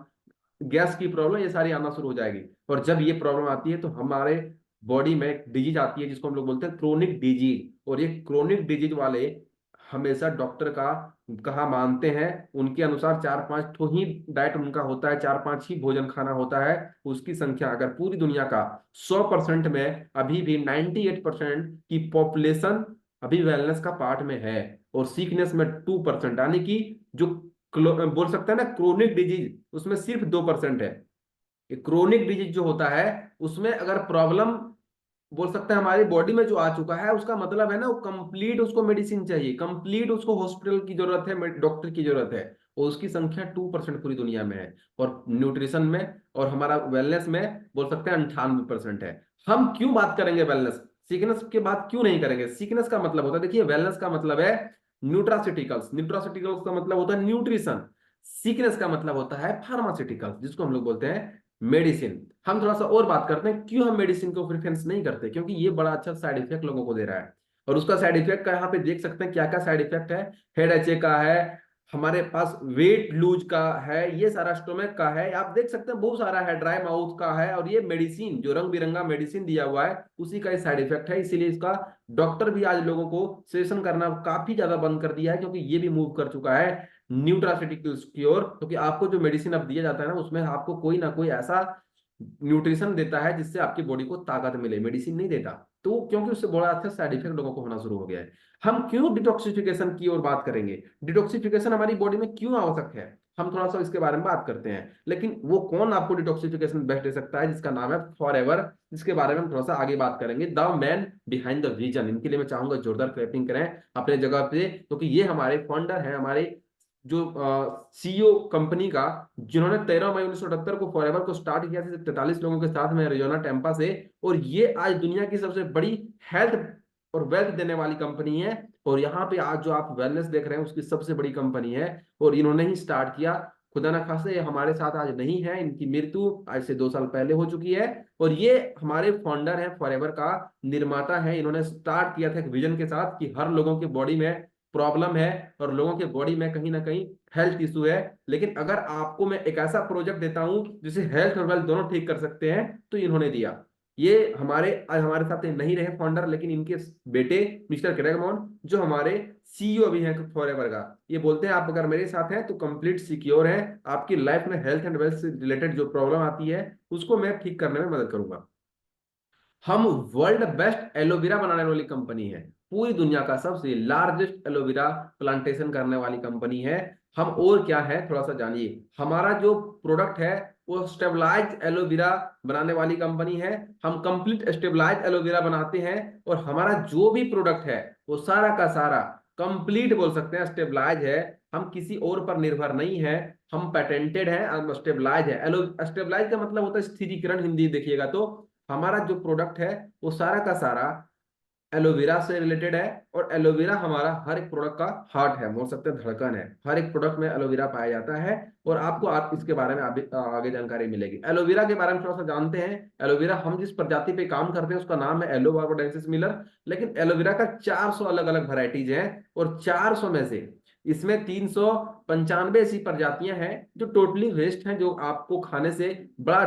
गैस की प्रॉब्लम, ये सारी आना शुरू हो जाएगी। और जब ये प्रॉब्लम आती है तो हमारे बॉडी में एक डिजीज आती है जिसको हम लोग बोलते हैं क्रोनिक डिजीज। और ये क्रोनिक डिजीज वाले हमेशा डॉक्टर का कहा मानते हैं। उनके अनुसार 4-5 ठो ही डाइट उनका होता है, 4-5 ही भोजन खाना होता है। उसकी संख्या अगर पूरी दुनिया का 100% में अभी भी 98% की पॉपुलेशन अभी वेलनेस का पार्ट में है, और सीकनेस में 2%, यानी कि जो बोल सकते हैं ना क्रोनिक डिजीज, उसमें सिर्फ 2% है। क्रोनिक डिजीज जो होता है उसमें अगर प्रॉब्लम बोल सकते हैं हमारी बॉडी में जो आ चुका है, उसका मतलब है ना वो कंप्लीट उसको मेडिसिन चाहिए, कंप्लीट उसको हॉस्पिटल की जरूरत है, डॉक्टर की जरूरत है। और उसकी संख्या 2% पूरी दुनिया में है। और न्यूट्रिशन में और हमारा वेलनेस में बोल सकते हैं 98% है। हम क्यों बात करेंगे वेलनेस, सीकनेस के बात क्यों नहीं करेंगे? सीकनेस का मतलब होता है, देखिए वेलनेस का मतलब है न्यूट्रासिटिकल्स, न्यूट्रासिटिकल्स का मतलब होता है न्यूट्रिशन। सीकनेस का मतलब होता है फार्मास्यूटिकल्स, जिसको हम लोग बोलते हैं मेडिसिन। हम थोड़ा सा और बात करते हैं क्यों हम मेडिसिन को प्रेफरेंस नहीं करते, क्योंकि ये बड़ा अच्छा साइड इफेक्ट लोगों को दे रहा है। और उसका साइड इफेक्ट का यहाँ पे देख सकते हैं क्या क्या साइड इफेक्ट है। हेड एचे का है, हमारे पास वेट लूज का है, ये सारा स्टोमक का है, आप देख सकते हैं बहुत सारा है, ड्राई माउथ का है। और ये मेडिसिन जो रंग बिरंगा मेडिसिन दिया हुआ है उसी का साइड इफेक्ट है। इसीलिए इसका डॉक्टर भी आज लोगों को सेशन करना काफी ज्यादा बंद कर दिया है, क्योंकि ये भी मूव कर चुका है न्यूट्रास्यूटिकल्स की ओर। क्योंकि आपको जो मेडिसिन अब दिया जाता है ना, उसमें आपको कोई ना कोई ऐसा न्यूट्रिशन देता है जिससे आपकी बॉडी को ताकत मिले, मेडिसिन नहीं देता। तो क्योंकि उससे बड़ा अच्छा साइड इफेक्ट लोगों को होना शुरू हो गया है। हम क्यों डिटॉक्सिफिकेशन की ओर बात करेंगे, डिटॉक्सिफिकेशन हमारी बॉडी में क्यों आवश्यक है, हम थोड़ा सा इसके बारे में बात करते हैं। लेकिन वो कौन आपको डिटॉक्सिफिकेशन बेस्ट दे सकता है, जिसका नाम है फॉरएवर, जिसके बारे में हम थोड़ा सा आगे बात करेंगे। The man behind the vision, इनके लिए मैं चाहूंगा जोरदार क्लैपिंग करें अपने जगह पे, क्योंकि ये हमारे फाउंडर हैं, हमारे जो सीईओ कंपनी का, जिन्होंने 13 मई 1978 को फॉरएवर को स्टार्ट किया था 43 लोगों के साथ में अरिजोना टेम्पा से। और ये आज दुनिया की सबसे बड़ी हेल्थ और वेल्थ देने वाली कंपनी है। और यहाँ पे आज जो आप वेलनेस देख रहे हैं उसकी सबसे बड़ी कंपनी है, और इन्होंने ही स्टार्ट किया। खुदा ना खास्ते ये हमारे साथ आज नहीं है, इनकी मृत्यु आज से 2 साल पहले हो चुकी है। और ये हमारे फाउंडर हैं, फॉरएवर का निर्माता है। इन्होंने स्टार्ट किया था एक विजन के साथ कि हर लोगों के बॉडी में प्रॉब्लम है, और लोगों के बॉडी में कहीं ना कहीं हेल्थ इशू है। लेकिन अगर आपको मैं एक ऐसा प्रोजेक्ट देता हूं जिसे हेल्थ और वेल्थ दोनों ठीक कर सकते हैं, तो इन्होंने दिया। ये हमारे आज हमारे साथ नहीं रहे फाउंडर, लेकिन इनके बेटे मिस्टर क्रेगमोन, जो हमारे सीईओ भी हैं फॉरएवर का, ये बोलते हैं आप अगर मेरे साथ हैं तो कंप्लीट सिक्योर है, आपकी लाइफ में हेल्थ एंड वेल्थ से रिलेटेड जो प्रॉब्लम आती है उसको मैं ठीक करने में मदद करूंगा। हम वर्ल्ड बेस्ट एलोवेरा बनाने वाली कंपनी है, पूरी दुनिया का सबसे लार्जेस्ट एलोवेरा प्लांटेशन करने वाली कंपनी है हम। और क्या है थोड़ा सा जानिए, हमारा जो प्रोडक्ट है वो स्टेबलाइज एलोवेरा बनाने वाली कंपनी है। हम कंप्लीट स्टेबलाइज एलोवेरा बनाते हैं, और हमारा जो भी प्रोडक्ट है वो सारा का सारा कंप्लीट बोल सकते हैं स्टेबलाइज है। हम किसी और पर निर्भर नहीं है, हम पेटेंटेड है, हम स्टेबलाइज है। एलो स्टेबलाइज का मतलब होता है स्थिरीकरण, हिंदी देखिएगा तो हमारा जो प्रोडक्ट है वो सारा का सारा एलोवेरा से रिलेटेड है। और एलोवेरा हमारा हर एक प्रोडक्ट का हार्ट है, बोल सकते हैं धड़कन है। हर एक प्रोडक्ट में एलोवेरा पाया जाता है, और आपको आप इसके बारे में आगे जानकारी मिलेगी। एलोवेरा के बारे में थोड़ा सा जानते हैं। एलोवेरा हम जिस प्रजाति पे काम करते हैं उसका नाम है एलो बार्बाडेंसिस मिलर, लेकिन एलोवेरा का 400 अलग अलग वैरायटीज हैं, और 400 में से इसमें 395 ऐसी प्रजातियां हैं जो टोटली वेस्ट हैं, जो आपको खाने से बड़ा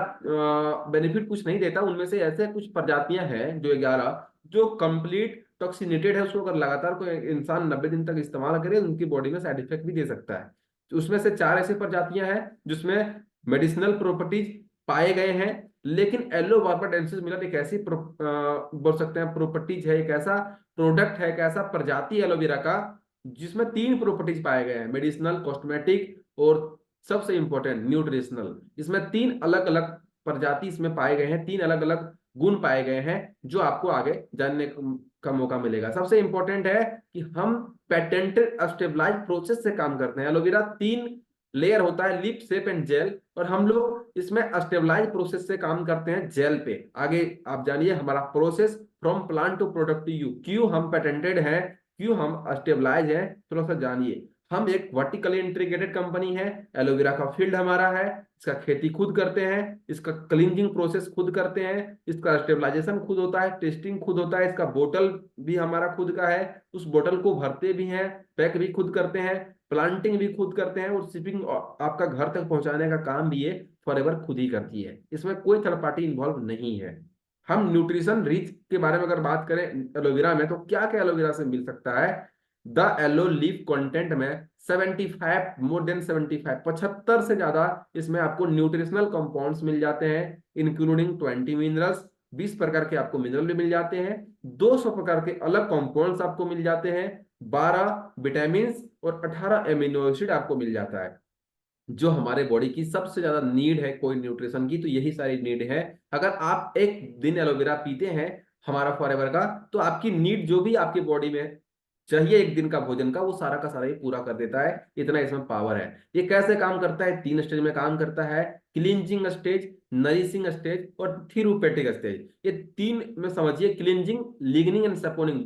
बेनिफिट कुछ नहीं देता। उनमें से ऐसे कुछ प्रजातियां हैं जो 11 जो कंप्लीट टॉक्सिनेटेड है, उसको अगर लगातार कोई इंसान 90 दिन तक इस्तेमाल करे उनकी बॉडी में साइड इफेक्ट भी दे सकता है। तो उसमें से 4 ऐसी प्रजातियां हैं जिसमें मेडिसिनल प्रॉपर्टीज पाए गए हैं। लेकिन एलो बार्बाडेंसिस मिलर एक ऐसी बोल सकते हैं प्रॉपर्टीज है, एक ऐसा प्रोडक्ट है, एक ऐसा प्रजाति एलोवेरा का जिसमें 3 प्रॉपर्टीज पाए गए हैं, मेडिसिनल, कॉस्मेटिक और सबसे इंपॉर्टेंट न्यूट्रिशनल। इसमें 3 अलग अलग प्रजाति इसमें पाए गए हैं, 3 अलग अलग गुण पाए गए हैं, जो आपको आगे जानने का मौका मिलेगा। सबसे इंपॉर्टेंट है कि हम पेटेंटेड स्टेबलाइज प्रोसेस से काम करते हैं। एलोवेरा 3 लेयर होता है, लिप, शेप एंड जेल, और हम लोग इसमें स्टेबलाइज प्रोसेस से काम करते हैं जेल पे। आगे आप जानिए हमारा process from plant to product to you, क्यों हम पेटेंटेड है, क्यों हम स्टेबलाइज है, थोड़ा सा जानिए। हम एक वर्टिकली इंटीग्रेटेड कंपनी है, एलोवेरा का फील्ड हमारा है, इसका खेती खुद करते हैं, इसका क्लीनिंग प्रोसेस खुद करते हैं, इसका स्टेबलाइजेशन खुद होता है, टेस्टिंग खुद होता है, इसका बोतल भी हमारा खुद का है, उस बोतल को भरते भी हैं, पैक भी खुद करते हैं, प्लांटिंग भी खुद करते हैं, और शिपिंग आपका घर तक पहुंचाने का काम भी ये फॉरएवर खुद ही करती है। इसमें कोई थर्ड पार्टी इन्वॉल्व नहीं है। हम न्यूट्रिशन रिच के बारे में अगर बात करें एलोवेरा में, तो क्या क्या एलोवेरा से मिल सकता है। द एलो लीफ कंटेंट में 75 मोर देन 75 75 से ज्यादा इसमें आपको न्यूट्रिशनल कंपाउंड्स मिल जाते हैं, इंक्लूडिंग 20 मिनरल्स, 20 प्रकार के आपको मिनरल भी मिल जाते हैं, 200 प्रकार के अलग कंपाउंड्स आपको मिल जाते हैं, 12 विटामिन और 18 एमिनो एसिड आपको मिल जाता है। जो हमारे बॉडी की सबसे ज्यादा नीड है कोई न्यूट्रिशन की, तो यही सारी नीड है। अगर आप एक दिन एलोवेरा पीते हैं हमारा फॉरएवर का, तो आपकी नीड जो भी आपकी बॉडी में चाहिए एक दिन का भोजन का, वो सारा का सारा ही पूरा कर देता है। इतना इसमें पावर है। ये कैसे काम करता है, 3 स्टेज में काम करता है, क्लींजिंग स्टेज, नरिशिंग स्टेज और थेरेप्यूटिक स्टेज। ये 3 में समझिए, क्लींजिंग, लिग्निंग एंड सपोनिंग,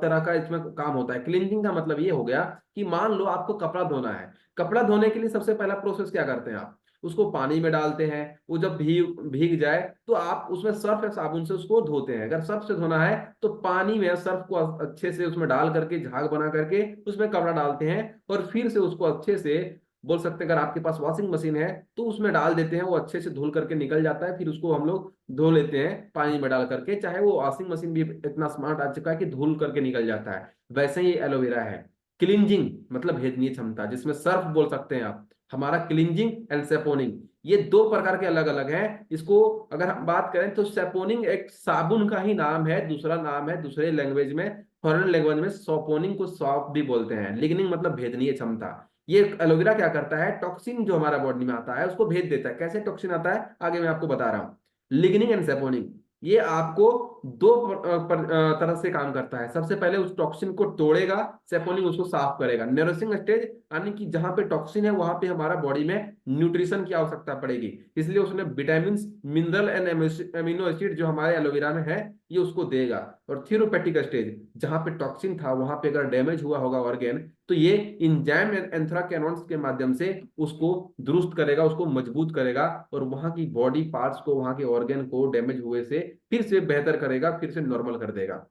तरह का इसमें काम होता है। क्लींजिंग का मतलब ये हो गया कि मान लो आपको कपड़ा धोना है, कपड़ा धोने के लिए सबसे पहला प्रोसेस क्या करते हैं आप, उसको पानी में डालते हैं, वो जब भीग भीग जाए तो आप उसमें सर्फ या साबुन से उसको धोते हैं। अगर सर्फ से धोना है तो पानी में सर्फ को अच्छे से उसमें डाल करके, झाग बना करके उसमें कपड़ा डालते हैं, और फिर से उसको अच्छे से बोल सकते हैं, अगर आपके पास वॉशिंग मशीन है तो उसमें डाल देते हैं, वो अच्छे से धुल करके निकल जाता है। फिर उसको हम लोग धो लेते हैं पानी में डाल करके, चाहे वो वॉशिंग मशीन भी इतना स्मार्ट आ चुका है कि धुल करके निकल जाता है, वैसे ही एलोवेरा है। क्लिंजिंग मतलब भेदनीय क्षमता, जिसमें सर्फ बोल सकते हैं आप, हमारा क्लिंजिंग एंड सेपोनिंग, ये 2 प्रकार के अलग अलग हैं। इसको अगर हम बात करें तो सेपोनिंग एक साबुन का ही नाम है, दूसरा नाम है दूसरे लैंग्वेज में, फॉरेन लैंग्वेज में सोपोनिंग को सॉप भी बोलते हैं। लिग्निंग मतलब भेदनीय क्षमता। ये एलोवेरा क्या करता है, टॉक्सिन जो हमारा बॉडी में आता है उसको भेद देता है। कैसे टॉक्सिन आता है आगे मैं आपको बता रहा हूँ। लिग्निंग एंड सेपोनिंग ये आपको 2 तरह से काम करता है। सबसे पहले उस टॉक्सिन को तोड़ेगा, सेपोनिंग उसको साफ करेगा। नरिशिंग स्टेज यानी कि जहां पे टॉक्सिन है वहां पे हमारा बॉडी में न्यूट्रिशन की आवश्यकता पड़ेगी, इसलिए उसने vitamin, mineral and amino acid जो हमारे एलोवेरा में है ये उसको देगा। और थेरेप्यूटिक स्टेज, जहां पे टॉक्सिन था वहां पे अगर डैमेज हुआ होगा ऑर्गेन, तो ये इंजाइम एंथ्राकेनोन्स के माध्यम से उसको दुरुस्त करेगा, उसको मजबूत करेगा, और वहां की बॉडी पार्ट्स को, वहां के ऑर्गन को डैमेज हुए से फिर से बेहतर करेगा, फिर से नॉर्मल कर देगा।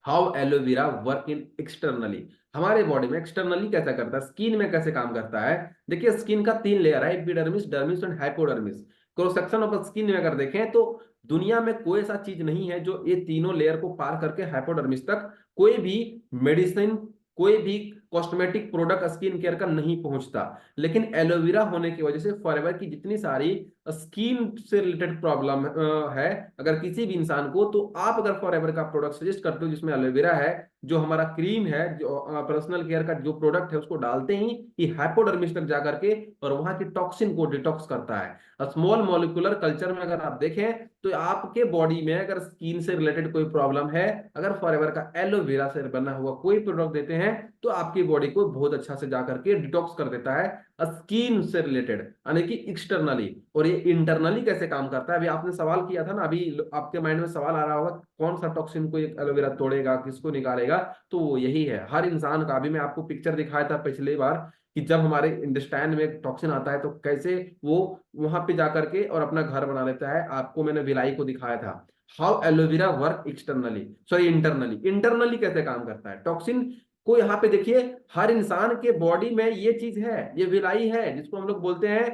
How aloe vera work in externally, हमारे बॉडी में एक्सटर्नली कैसा करता है, स्किन में कैसे काम करता है। देखिए स्किन का 3 लेयर है, epidermis, dermis and hypodermis. Cross section of skin में अगर देखें तो दुनिया में कोई ऐसा चीज नहीं है जो ये तीनों लेयर को पार करके हाइपोडर्मिस तक कोई भी मेडिसिन, कोई भी कॉस्मेटिक प्रोडक्ट स्किन केयर का नहीं पहुंचता। लेकिन एलोवेरा होने की वजह से फॉरएवर की जितनी सारी स्किन से रिलेटेड प्रॉब्लम है, अगर किसी भी इंसान को, तो आप अगर फॉरएवर का प्रोडक्ट सजेस्ट करते हो जिसमें एलोवेरा है, जो हमारा क्रीम है, जो पर्सनल केयर का जो प्रोडक्ट है, उसको डालते ही ये हाइपोडर्मिस तक जाकर के और वहां की टॉक्सिन को डिटॉक्स करता है। स्मॉल मॉलिक्यूलर कल्चर में अगर आप देखें तो आपके बॉडी में अगर स्किन से रिलेटेड कोई प्रॉब्लम है, अगर फॉरएवर का एलोवेरा से बना हुआ कोई प्रोडक्ट देते हैं, तो आपकी बॉडी को बहुत अच्छा से जाकर के डिटॉक्स कर देता है स्किन से रिलेटेड, यानी कि एक्सटर्नली। और ये इंटरनली कैसे काम करता है, अभी आपने सवाल किया था ना, अभी आपके माइंड में सवाल आ रहा होगा कौन सा टॉक्सिन को एलोवेरा तोड़ेगा, किसको निकालेगा। तो वो यही है हर इंसान का। अभी मैं आपको पिक्चर दिखाया था पिछली बार कि जब हमारे इंटेस्टाइन में टॉक्सिन आता है तो कैसे वो वहां पे जाकर के और अपना घर बना लेता है। आपको मैंने विलाई को दिखाया था how aloe vera work externally, sorry internally. Internally कैसे काम करता है टॉक्सिन को, यहाँ पे देखिए हर इंसान के बॉडी में ये चीज है, ये विलाई है, जिसको हम लोग बोलते हैं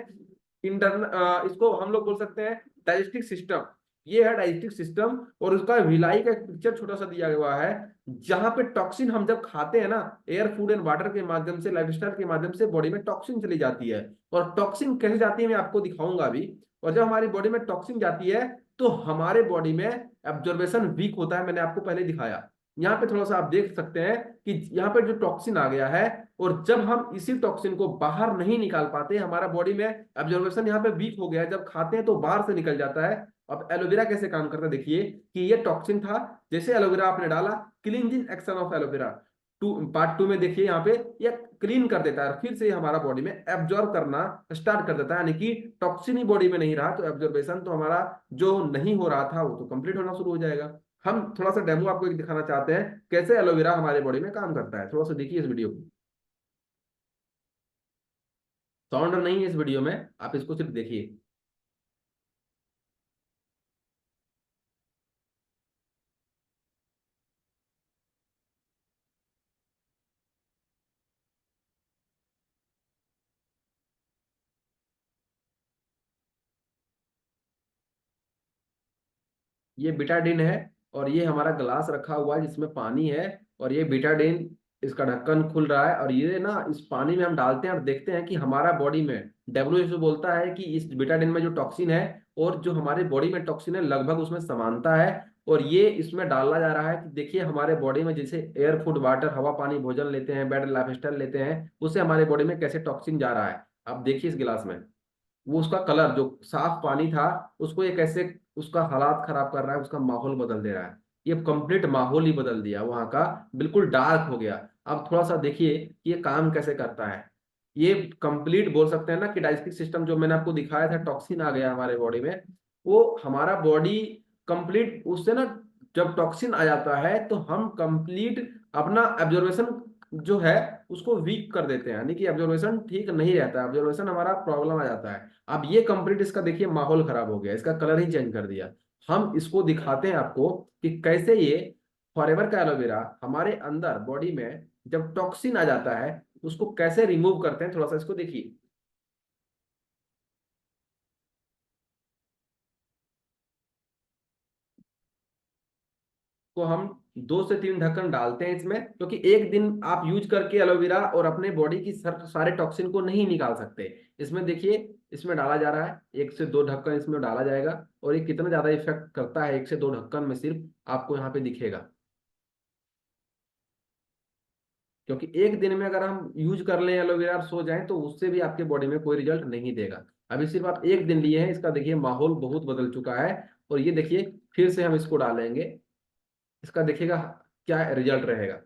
इसको हम लोग बोल सकते हैं डाइजेस्टिव सिस्टम। ये है डाइजेस्टिव सिस्टम, और उसका विलाई का एक पिक्चर छोटा सा दिया हुआ है, जहां पे टॉक्सिन हम जब खाते हैं ना, एयर फूड एंड वाटर के माध्यम से, लाइफस्टाइल के माध्यम से बॉडी में टॉक्सिन चली जाती है। और टॉक्सिन कैसे जाती है मैं आपको दिखाऊंगा अभी। और जब हमारी बॉडी में टॉक्सिन जाती है तो हमारे बॉडी में एब्जॉर्बेशन वीक होता है, मैंने आपको पहले दिखाया। यहाँ पे थोड़ा सा आप देख सकते हैं कि यहाँ पे जो टॉक्सिन आ गया है, और जब हम इसी टॉक्सिन को बाहर नहीं निकाल पाते, हमारा बॉडी में एब्जॉर्बेशन यहाँ पे वीक हो गया है, जब खाते हैं तो बाहर से निकल जाता है। अब एलोवेरा कैसे काम करता है देखिए, कि ये टॉक्सिन था, जैसे एलोवेरा आपने डाला, cleansing action of aloe vera part 2 में देखिए यहाँ पे ये क्लीन कर देता है, फिर से हमारा बॉडी में एब्जॉर्ब करना स्टार्ट कर देता है, यानी कि टॉक्सिन ही बॉडी में नहीं रहा, तो एब्जॉर्बेशन तो हमारा जो नहीं हो रहा था वो तो कंप्लीट होना शुरू हो जाएगा। हम थोड़ा सा डेमो आपको एक दिखाना चाहते हैं कैसे एलोवेरा हमारे बॉडी में काम करता है, थोड़ा सा देखिए इस वीडियो को। साउंड नहीं है इस वीडियो में, आप इसको सिर्फ देखिए। ये बिटाडिन है, और ये हमारा ग्लास रखा हुआ है जिसमें पानी है, और ये बिटाडिन, इसका ढक्कन खुल रहा है, और ये ना इस पानी में हम डालते हैं और देखते हैं कि हमारा बॉडी में, डब्ल्यूएचओ बोलता है कि इस बिटाडिन में जो टॉक्सिन है और जो हमारे बॉडी में टॉक्सिन है लगभग उसमें समानता है। और ये इसमें डाला जा रहा है कि देखिए हमारे बॉडी में जैसे एयर फूड वाटर, हवा पानी भोजन लेते हैं, बेड लाइफस्टाइल लेते हैं, उससे हमारे बॉडी में कैसे टॉक्सिन जा रहा है। आप देखिए इस गिलास में, वो उसका कलर जो साफ पानी था उसको ये कैसे उसका हालात खराब कर रहा है, उसका माहौल बदल दे रहा है। ये कंप्लीट माहौल ही बदल दिया वहां का, बिल्कुल डार्क हो गया। अब थोड़ा सा देखिए कि ये काम कैसे करता है। ये कंप्लीट बोल सकते हैं ना कि डाइजेस्टिव सिस्टम जो मैंने आपको दिखाया था, टॉक्सिन आ गया हमारे बॉडी में, वो हमारा बॉडी कंप्लीट उससे ना, जब टॉक्सिन आ जाता है तो हम कंप्लीट अपना एब्जॉर्वेशन जो है उसको वीक कर देते हैं, यानी कि एब्जॉर्वेशन ठीक नहीं रहता है, एब्जॉर्वेशन हमारा प्रॉब्लम आ जाता है। अब ये कंप्लीट इसका देखिए माहौल खराब हो गया, इसका कलर ही चेंज कर दिया। हम इसको दिखाते हैं आपको कि कैसे ये फॉरएवर का एलोवेरा हमारे अंदर बॉडी में जब टॉक्सिन आ जाता है उसको कैसे रिमूव करते हैं, थोड़ा सा इसको देखिए। को हम 2 से 3 ढक्कन डालते हैं इसमें, क्योंकि एक दिन आप यूज करके एलोवेरा और अपने बॉडी की सारे टॉक्सिन को नहीं निकाल सकते। इसमें देखिए, इसमें डाला जा रहा है 1 से 2 ढक्कन इसमें डाला जाएगा, और ये कितना ज्यादा इफेक्ट करता है 1 से 2 ढक्कन में सिर्फ आपको यहाँ पे दिखेगा। क्योंकि एक दिन में अगर हम यूज कर लें एलोवेरा और सो जाएं तो उससे भी आपके बॉडी में कोई रिजल्ट नहीं देगा। अभी सिर्फ आप एक दिन लिए हैं, इसका देखिए माहौल बहुत बदल चुका है। और ये देखिए फिर से हम इसको डालेंगे, इसका देखिएगा क्या रिजल्ट रहेगा।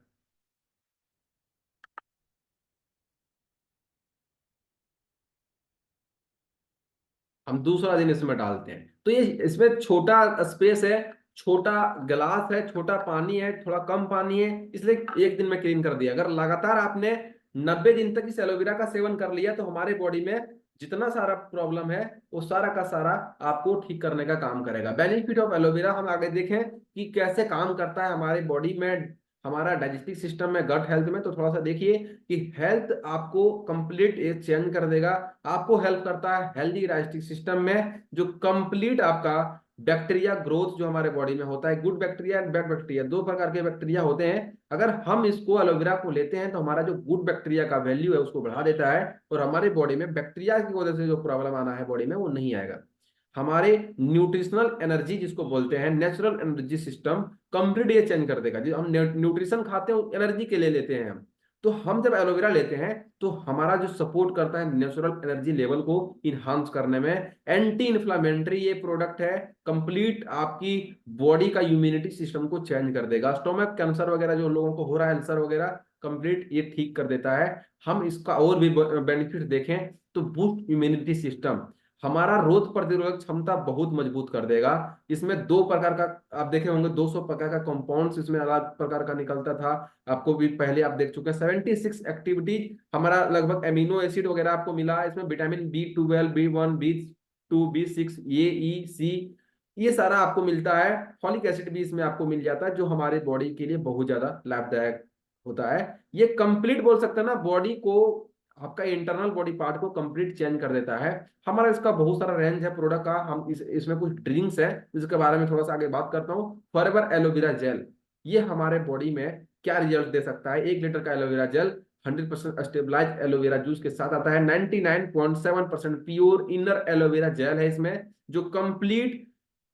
हम दूसरा दिन इसमें डालते हैं तो ये इसमें छोटा स्पेस है, छोटा गिलास है, छोटा पानी है, थोड़ा कम पानी है, इसलिए एक दिन में क्लीन कर दिया। अगर लगातार आपने 90 दिन तक इस एलोवेरा का सेवन कर लिया तो हमारे बॉडी में जितना सारा प्रॉब्लम है वो सारा का सारा आपको ठीक करने का काम करेगा। बेनिफिट ऑफ एलोवेरा हम आगे देखें कि कैसे काम करता है हमारे बॉडी में, हमारा डाइजेस्टिव सिस्टम में, गट हेल्थ में। तो थोड़ा सा देखिए कि हेल्थ आपको कंप्लीट चेंज कर देगा। आपको हेल्प करता है हेल्दी डाइजेस्टिव सिस्टम में, जो कंप्लीट आपका बैक्टीरिया ग्रोथ जो हमारे बॉडी में होता है, good bacteria and bad bacteria, दो प्रकार के बैक्टीरिया होते हैं। अगर हम इसको एलोवेरा को लेते हैं तो हमारा जो गुड बैक्टीरिया का वैल्यू है उसको बढ़ा देता है, और हमारे बॉडी में बैक्टीरिया की वजह से जो प्रॉब्लम आना है बॉडी में वो नहीं आएगा। हमारे न्यूट्रिशनल एनर्जी जिसको बोलते हैं, नेचुरल एनर्जी सिस्टम कंप्लीट ये चेंज कर देगा। जो हम न्यूट्रिशन खाते हैं एनर्जी के लिए लेते हैं हम, तो हम जब एलोवेरा लेते हैं तो हमारा जो सपोर्ट करता है नेचुरल एनर्जी लेवल को इनहांस करने में, एंटी इन्फ्लामेटरी ये प्रोडक्ट है, कंप्लीट आपकी बॉडी का इम्यूनिटी सिस्टम को चेंज कर देगा। स्टोमक कैंसर वगैरह जो लोगों को हो रहा है, अल्सर वगैरह, कंप्लीट ये ठीक कर देता है। हम इसका और भी बेनिफिट देखें तो बूस्ट इम्यूनिटी सिस्टम, हमारा रोग प्रतिरोधक क्षमता बहुत मजबूत कर देगा। इसमें दो प्रकार का आप देखे होंगे, 200 प्रकार का कंपाउंड्स इसमें अलग प्रकार का निकलता था, आपको भी पहले आप देख चुके हैं। 76 एक्टिविटीज हमारा लगभग एमिनो एसिड वगैरह आपको मिला है इसमें, vitamin B12, B1, B2, B6, A, E, C, ये सारा आपको मिलता है। फॉलिक एसिड भी इसमें आपको मिल जाता है जो हमारे बॉडी के लिए बहुत ज्यादा लाभदायक होता है। ये कंप्लीट बोल सकते हैं ना, बॉडी को, आपका इंटरनल बॉडी पार्ट को कंप्लीट चेंज कर देता है। हमारा इसका बहुत सारा रेंज है प्रोडक्ट का। हम इसमें कुछ ड्रिंक्स है जिसके बारे में थोड़ा सा आगे बात करता हूँ। फॉरएवर एलोवेरा जेल, ये हमारे बॉडी में क्या रिजल्ट दे सकता है। 1 लीटर का aloe vera gel 100% stabilise aloe vera juice के साथ आता है। 99.7% प्योर इनर एलोवेरा जेल है इसमें, जो कंप्लीट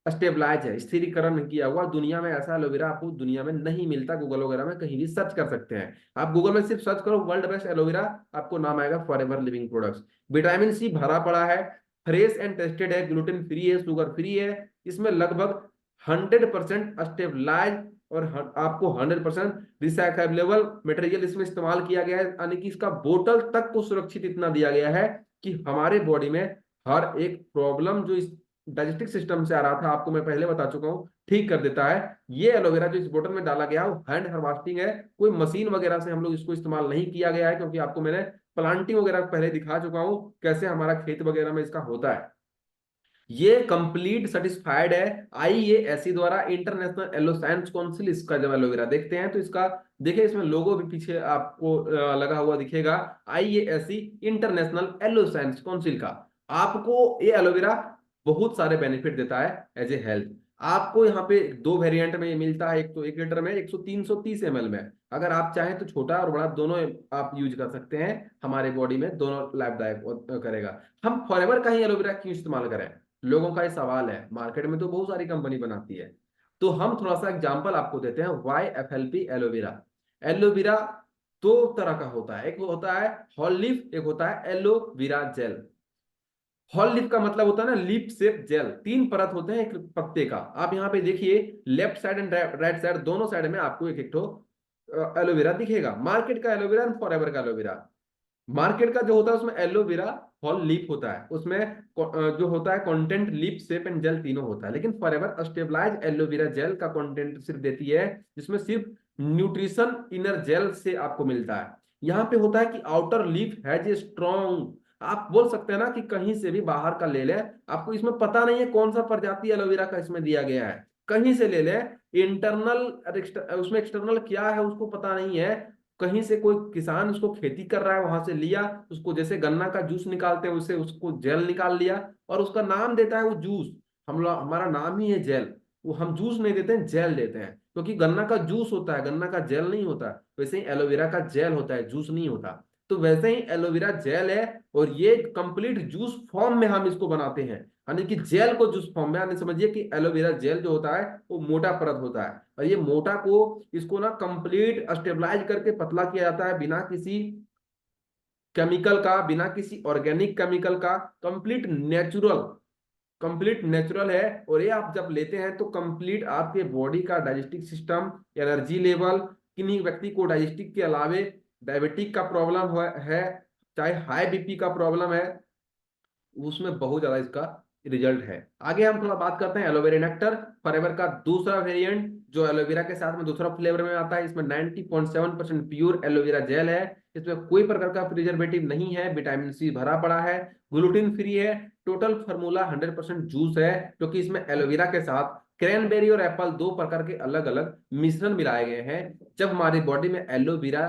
स्टेबलाइज है, स्थिरीकरण किया हुआ। दुनिया में ऐसा एलोवेरा आपको दुनिया में नहीं मिलता। गूगल वगैरह में कहीं भी सर्च कर सकते हैं आप, गूगल में सिर्फ सर्च करो वर्ल्ड बेस्ट एलोवेरा, आपको नाम आएगा forever living products. Vitamin C भरा पड़ा है, फ्रेश एंड टेस्टेड है, ग्लूटेन फ्री है, शुगर फ्री है। इसमें लगभग 100% स्टेबलाइज और आपको 100% रिसाइक्लेबल मटेरियल इसमें इस्तेमाल किया गया है, यानी कि इसका बोतल तक को सुरक्षित इतना दिया गया है कि हमारे बॉडी में हर एक प्रॉब्लम जो इस डाइजेस्टिव सिस्टम से आ रहा था, आपको मैं पहले बता चुका हूँ, ठीक कर देता है। ये एलोवेरा जो इस बोतल में डाला गया वो हैंड हार्वेस्टिंग है, कोई मशीन वगैरह से हम लोग इसको इस्तेमाल नहीं किया गया है, क्योंकि आपको मैंने प्लांटिंग वगैरह पहले दिखा चुका हूँ कैसे हमारा खेत वगैरह में इसका होता है। ये कंप्लीट सर्टिफाइड है IASC द्वारा, इंटरनेशनल एलो साइंस काउंसिल। इसका जब एलोवेरा देखते हैं तो इसका देखिए इसमें लोगो भी पीछे आपको लगा हुआ दिखेगा, IASC international aloe science council का। आपको ये एलोवेरा बहुत सारे बेनिफिट देता है एज ए हेल्थ। आपको यहाँ पे दो वेरिएंट में ये मिलता है, एक तो 1 लीटर में, 330 ml में। अगर आप चाहें तो छोटा और बड़ा दोनों आप यूज कर सकते हैं, हमारे बॉडी में दोनों लाभदायक करेगा। हम फॉरएवर का ही एलोवेरा क्यों इस्तेमाल करें, लोगों का ये सवाल है। मार्केट में तो बहुत सारी कंपनी बनाती है, तो हम थोड़ा सा एग्जांपल आपको देते हैं। YFLP aloe vera. एलोवेरा दो तरह का होता है, एक होता है हॉल लीफ, एक होता है एलोवेरा जेल। हॉल लीफ का मतलब होता है ना लीफ शेप जेल, 3 परत होते हैं एक पत्ते का। आप यहाँ पे देखिए left side and right side दोनों साइड में आपको एक एक एलोवेरा दिखेगा। मार्केट का एलोवेरा एंड फॉरएवर का एलोवेरा। मार्केट का जो होता है उसमें एलोवेरा हॉल लीफ होता है, उसमें जो होता है content leaf shape and gel तीनों होता है। लेकिन फॉरएवर स्टेबलाइज एलोवेरा जेल का कंटेंट सिर्फ देती है जिसमें सिर्फ न्यूट्रिशन इनर जेल से आपको मिलता है। यहाँ पे होता है कि outer leaf has a strong, आप बोल सकते हैं ना कि कहीं से भी बाहर का ले ले, आपको इसमें पता नहीं है कौन सा प्रजाति एलोवेरा का इसमें दिया गया है, कहीं से ले ले। इंटरनल उसमें एक्सटर्नल क्या है उसको पता नहीं है, कहीं से कोई किसान उसको खेती कर रहा है वहां से लिया, उसको जैसे गन्ना का जूस निकालते हैं उससे उसको जेल निकाल लिया और उसका नाम देता है वो जूस। हम लोग, हमारा नाम ही है जेल, वो हम जूस नहीं देते हैं जेल देते हैं, क्योंकि गन्ना का जूस होता है, गन्ना का जेल नहीं होता। वैसे ही एलोवेरा का जेल होता है, जूस नहीं होता। तो वैसे ही एलोवेरा जेल है, और ये कंप्लीट जूस फॉर्म में हम इसको बनाते हैं, यानी कि जेल को जूस फॉर्म में। यानी समझिए कि एलोवेरा जेल जो होता है वो मोटा परत होता है, और ये मोटा को इसको ना कंप्लीट स्टेबलाइज करके पतला किया जाता है, बिना किसी केमिकल का, बिना किसी ऑर्गेनिक केमिकल का, कंप्लीट नेचुरल, कंप्लीट नेचुरल है। और ये आप जब लेते हैं तो कंप्लीट आपके बॉडी का डाइजेस्टिव सिस्टम, एनर्जी लेवल, किन्हीं व्यक्ति को डाइजेस्टिव के अलावे डायबिटिक का प्रॉब्लम है, चाहे हाई BP का प्रॉब्लम है, उसमें बहुत ज्यादा इसका रिजल्ट है। आगे हम थोड़ा बात करते हैं एलोवेरा नेक्टर, फॉरएवर का दूसरा वेरिएंट जो एलोवेरा के साथ में दूसरा फ्लेवर में आता है। इसमें 90.7% प्योर एलोवेरा जेल है, इसमें कोई प्रकार का प्रिजर्वेटिव नहीं है, विटामिन C भरा पड़ा है, ग्लूटेन फ्री है, टोटल फार्मूला 100% जूस है, क्योंकि इसमें एलोवेरा के साथ क्रैनबेरी और एप्पल दो प्रकार के अलग अलग मिश्रण मिलाए गए हैं। जब हमारी बॉडी में एलोवेरा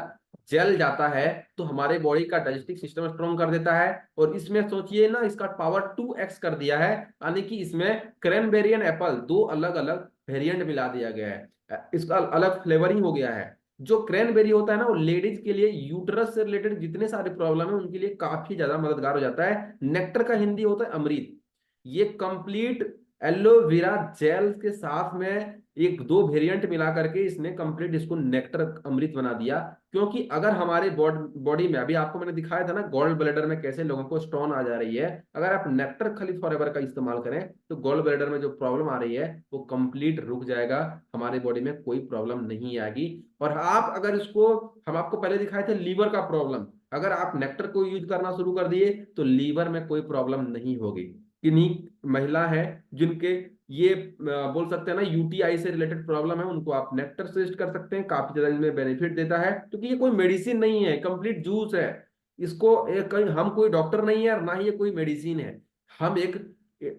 जेल जाता है तो हमारे बॉडी का डाइजेस्टिव सिस्टम स्ट्रॉन्ग कर देता है। और इसमें सोचिए ना, इसका पावर 2x कर दिया है, यानी कि इसमें क्रैनबेरी एंड एप्पल दो अलग अलग वेरिएंट मिला दिया गया है, इसका अलग फ्लेवरिंग हो गया है। जो क्रैनबेरी होता है ना, वो लेडीज के लिए यूटरस से रिलेटेड जितने सारे प्रॉब्लम है उनके लिए काफी ज्यादा मददगार हो जाता है। नेक्टर का हिंदी होता है अमृत। ये कंप्लीट एलोवेरा जेल के साथ में एक दो वेरिएंट मिला करके इसने कंप्लीट इसको नेक्टर अमृत बना दिया। क्योंकि अगर हमारे बॉडी में, अभी आपको मैंने दिखाया था ना गोल्ड ब्लैडर में कैसे लोगों को स्टोन आ जा रही है, अगर आप नेक्टर खली फॉरएवर का इस्तेमाल करें तो गोल्ड ब्लैडर में जो प्रॉब्लम आ रही है वो कंप्लीट रुक जाएगा, हमारे बॉडी में कोई प्रॉब्लम नहीं आएगी। और आप अगर इसको, हम आपको पहले दिखाए थे लीवर का प्रॉब्लम, अगर आप नेक्टर को यूज करना शुरू कर दिए तो लीवर में कोई प्रॉब्लम नहीं होगी। किन्हीं महिला है जिनके ये बोल सकते हैं ना यूटीआई से रिलेटेड प्रॉब्लम है, उनको आप नेक्टर सजेस्ट कर सकते हैं, काफी ज्यादा इसमें बेनिफिट देता है। क्योंकि ये कोई मेडिसिन नहीं है, कंप्लीट जूस है। इसको कहीं हम कोई डॉक्टर नहीं है और ना ही ये कोई मेडिसिन है। हम एक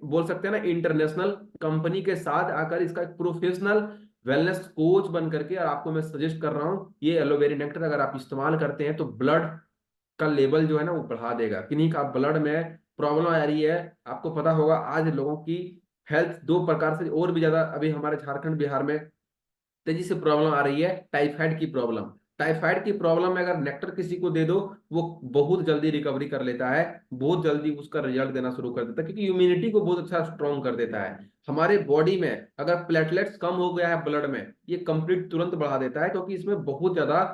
बोल सकते हैं ना इंटरनेशनल कंपनी के साथ आकर इसका एक प्रोफेशनल वेलनेस कोच बन करके और आपको मैं सजेस्ट कर रहा हूँ, ये एलोवेरा नेक्टर अगर आप इस्तेमाल करते हैं तो ब्लड का लेवल जो है ना वो बढ़ा देगा। किन्हीं का ब्लड में प्रॉब्लम आ रही है, आपको पता होगा आज लोगों की हेल्थ दो प्रकार से और भी ज्यादा अभी हमारे झारखंड बिहार में तेजी से प्रॉब्लम आ रही है, टाइफाइड की प्रॉब्लम। टाइफाइड की प्रॉब्लम में अगर नेक्टर किसी को दे दो, वो बहुत जल्दी रिकवरी कर लेता है, बहुत जल्दी उसका रिजल्ट देना शुरू कर देता है, क्योंकि इम्यूनिटी को बहुत अच्छा स्ट्रॉन्ग कर देता है। हमारे बॉडी में अगर प्लेटलेट्स कम हो गया है ब्लड में, ये कंप्लीट तुरंत बढ़ा देता है, क्योंकि इसमें बहुत ज्यादा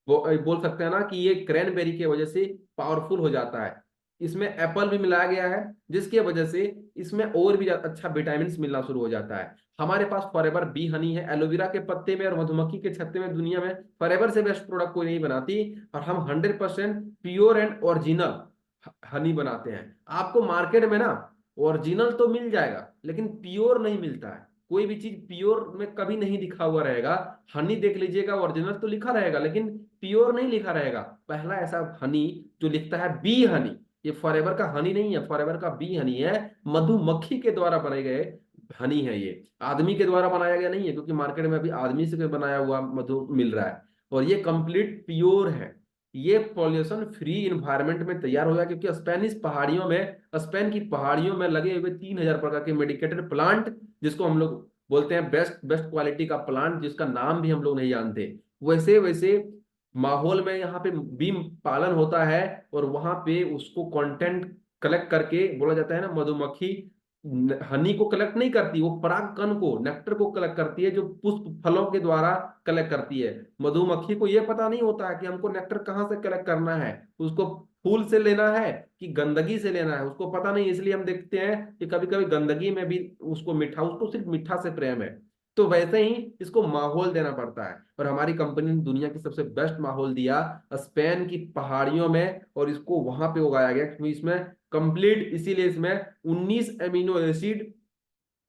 बोल सकते हैं ना कि ये क्रैनबेरी की वजह से पावरफुल हो जाता है। इसमें एप्पल भी मिलाया गया है, जिसकी वजह से इसमें और भी अच्छा विटामिन मिलना शुरू हो जाता है। हमारे पास फॉरएवर बी हनी है, एलोवेरा के पत्ते में और मधुमक्खी के छत्ते में दुनिया में फॉरएवर से बेस्ट प्रोडक्ट कोई नहीं बनाती। और हम 100% प्योर एंड ओरिजिनल हनी बनाते हैं। आपको मार्केट में ना ओरिजिनल तो मिल जाएगा, लेकिन प्योर नहीं मिलता है। कोई भी चीज प्योर में कभी नहीं लिखा हुआ रहेगा। हनी देख लीजिएगा, ओरिजिनल तो लिखा रहेगा लेकिन प्योर नहीं लिखा रहेगा। पहला ऐसा हनी जो लिखता है बी हनी, ये फॉरएवर का हनी नहीं है, फॉरएवर का बी हनी है। मधुमक्खी के द्वारा बनाए गए हनी है ये, आदमी के द्वारा बनाया गया नहीं है, क्योंकि मार्केट में अभी आदमी से बनाया हुआ मधु मिल रहा है। और ये कंप्लीट प्योर है। ये पॉल्यूशन फ्री इन्वायरमेंट में तैयार हुआ, क्योंकि स्पेनिश पहाड़ियों में, स्पेन की पहाड़ियों में लगे हुए 3000 प्रकार के मेडिकेटेड प्लांट, जिसको हम लोग बोलते हैं बेस्ट बेस्ट क्वालिटी का प्लांट, जिसका नाम भी हम लोग नहीं जानते, वैसे वैसे माहौल में यहाँ पे बीम पालन होता है। और वहां पे उसको कंटेंट कलेक्ट करके बोला जाता है ना, मधुमक्खी हनी को कलेक्ट नहीं करती, वो परागकण को, नेक्टर को कलेक्ट करती है, जो पुष्प फलों के द्वारा कलेक्ट करती है। मधुमक्खी को ये पता नहीं होता है कि हमको नेक्टर कहाँ से कलेक्ट करना है, उसको फूल से लेना है कि गंदगी से लेना है, उसको पता नहीं। इसलिए हम देखते हैं कि कभी कभी गंदगी में भी उसको मीठा, उसको सिर्फ मीठा से प्रेम है। तो वैसे ही इसको माहौल देना पड़ता है, और हमारी कंपनी ने दुनिया की सबसे बेस्ट माहौल दिया स्पेन की पहाड़ियों में, और इसको वहां पे उगाया गया, क्योंकि इसमें कंप्लीट, इसीलिए इसमें 19 एमिनो एसिड,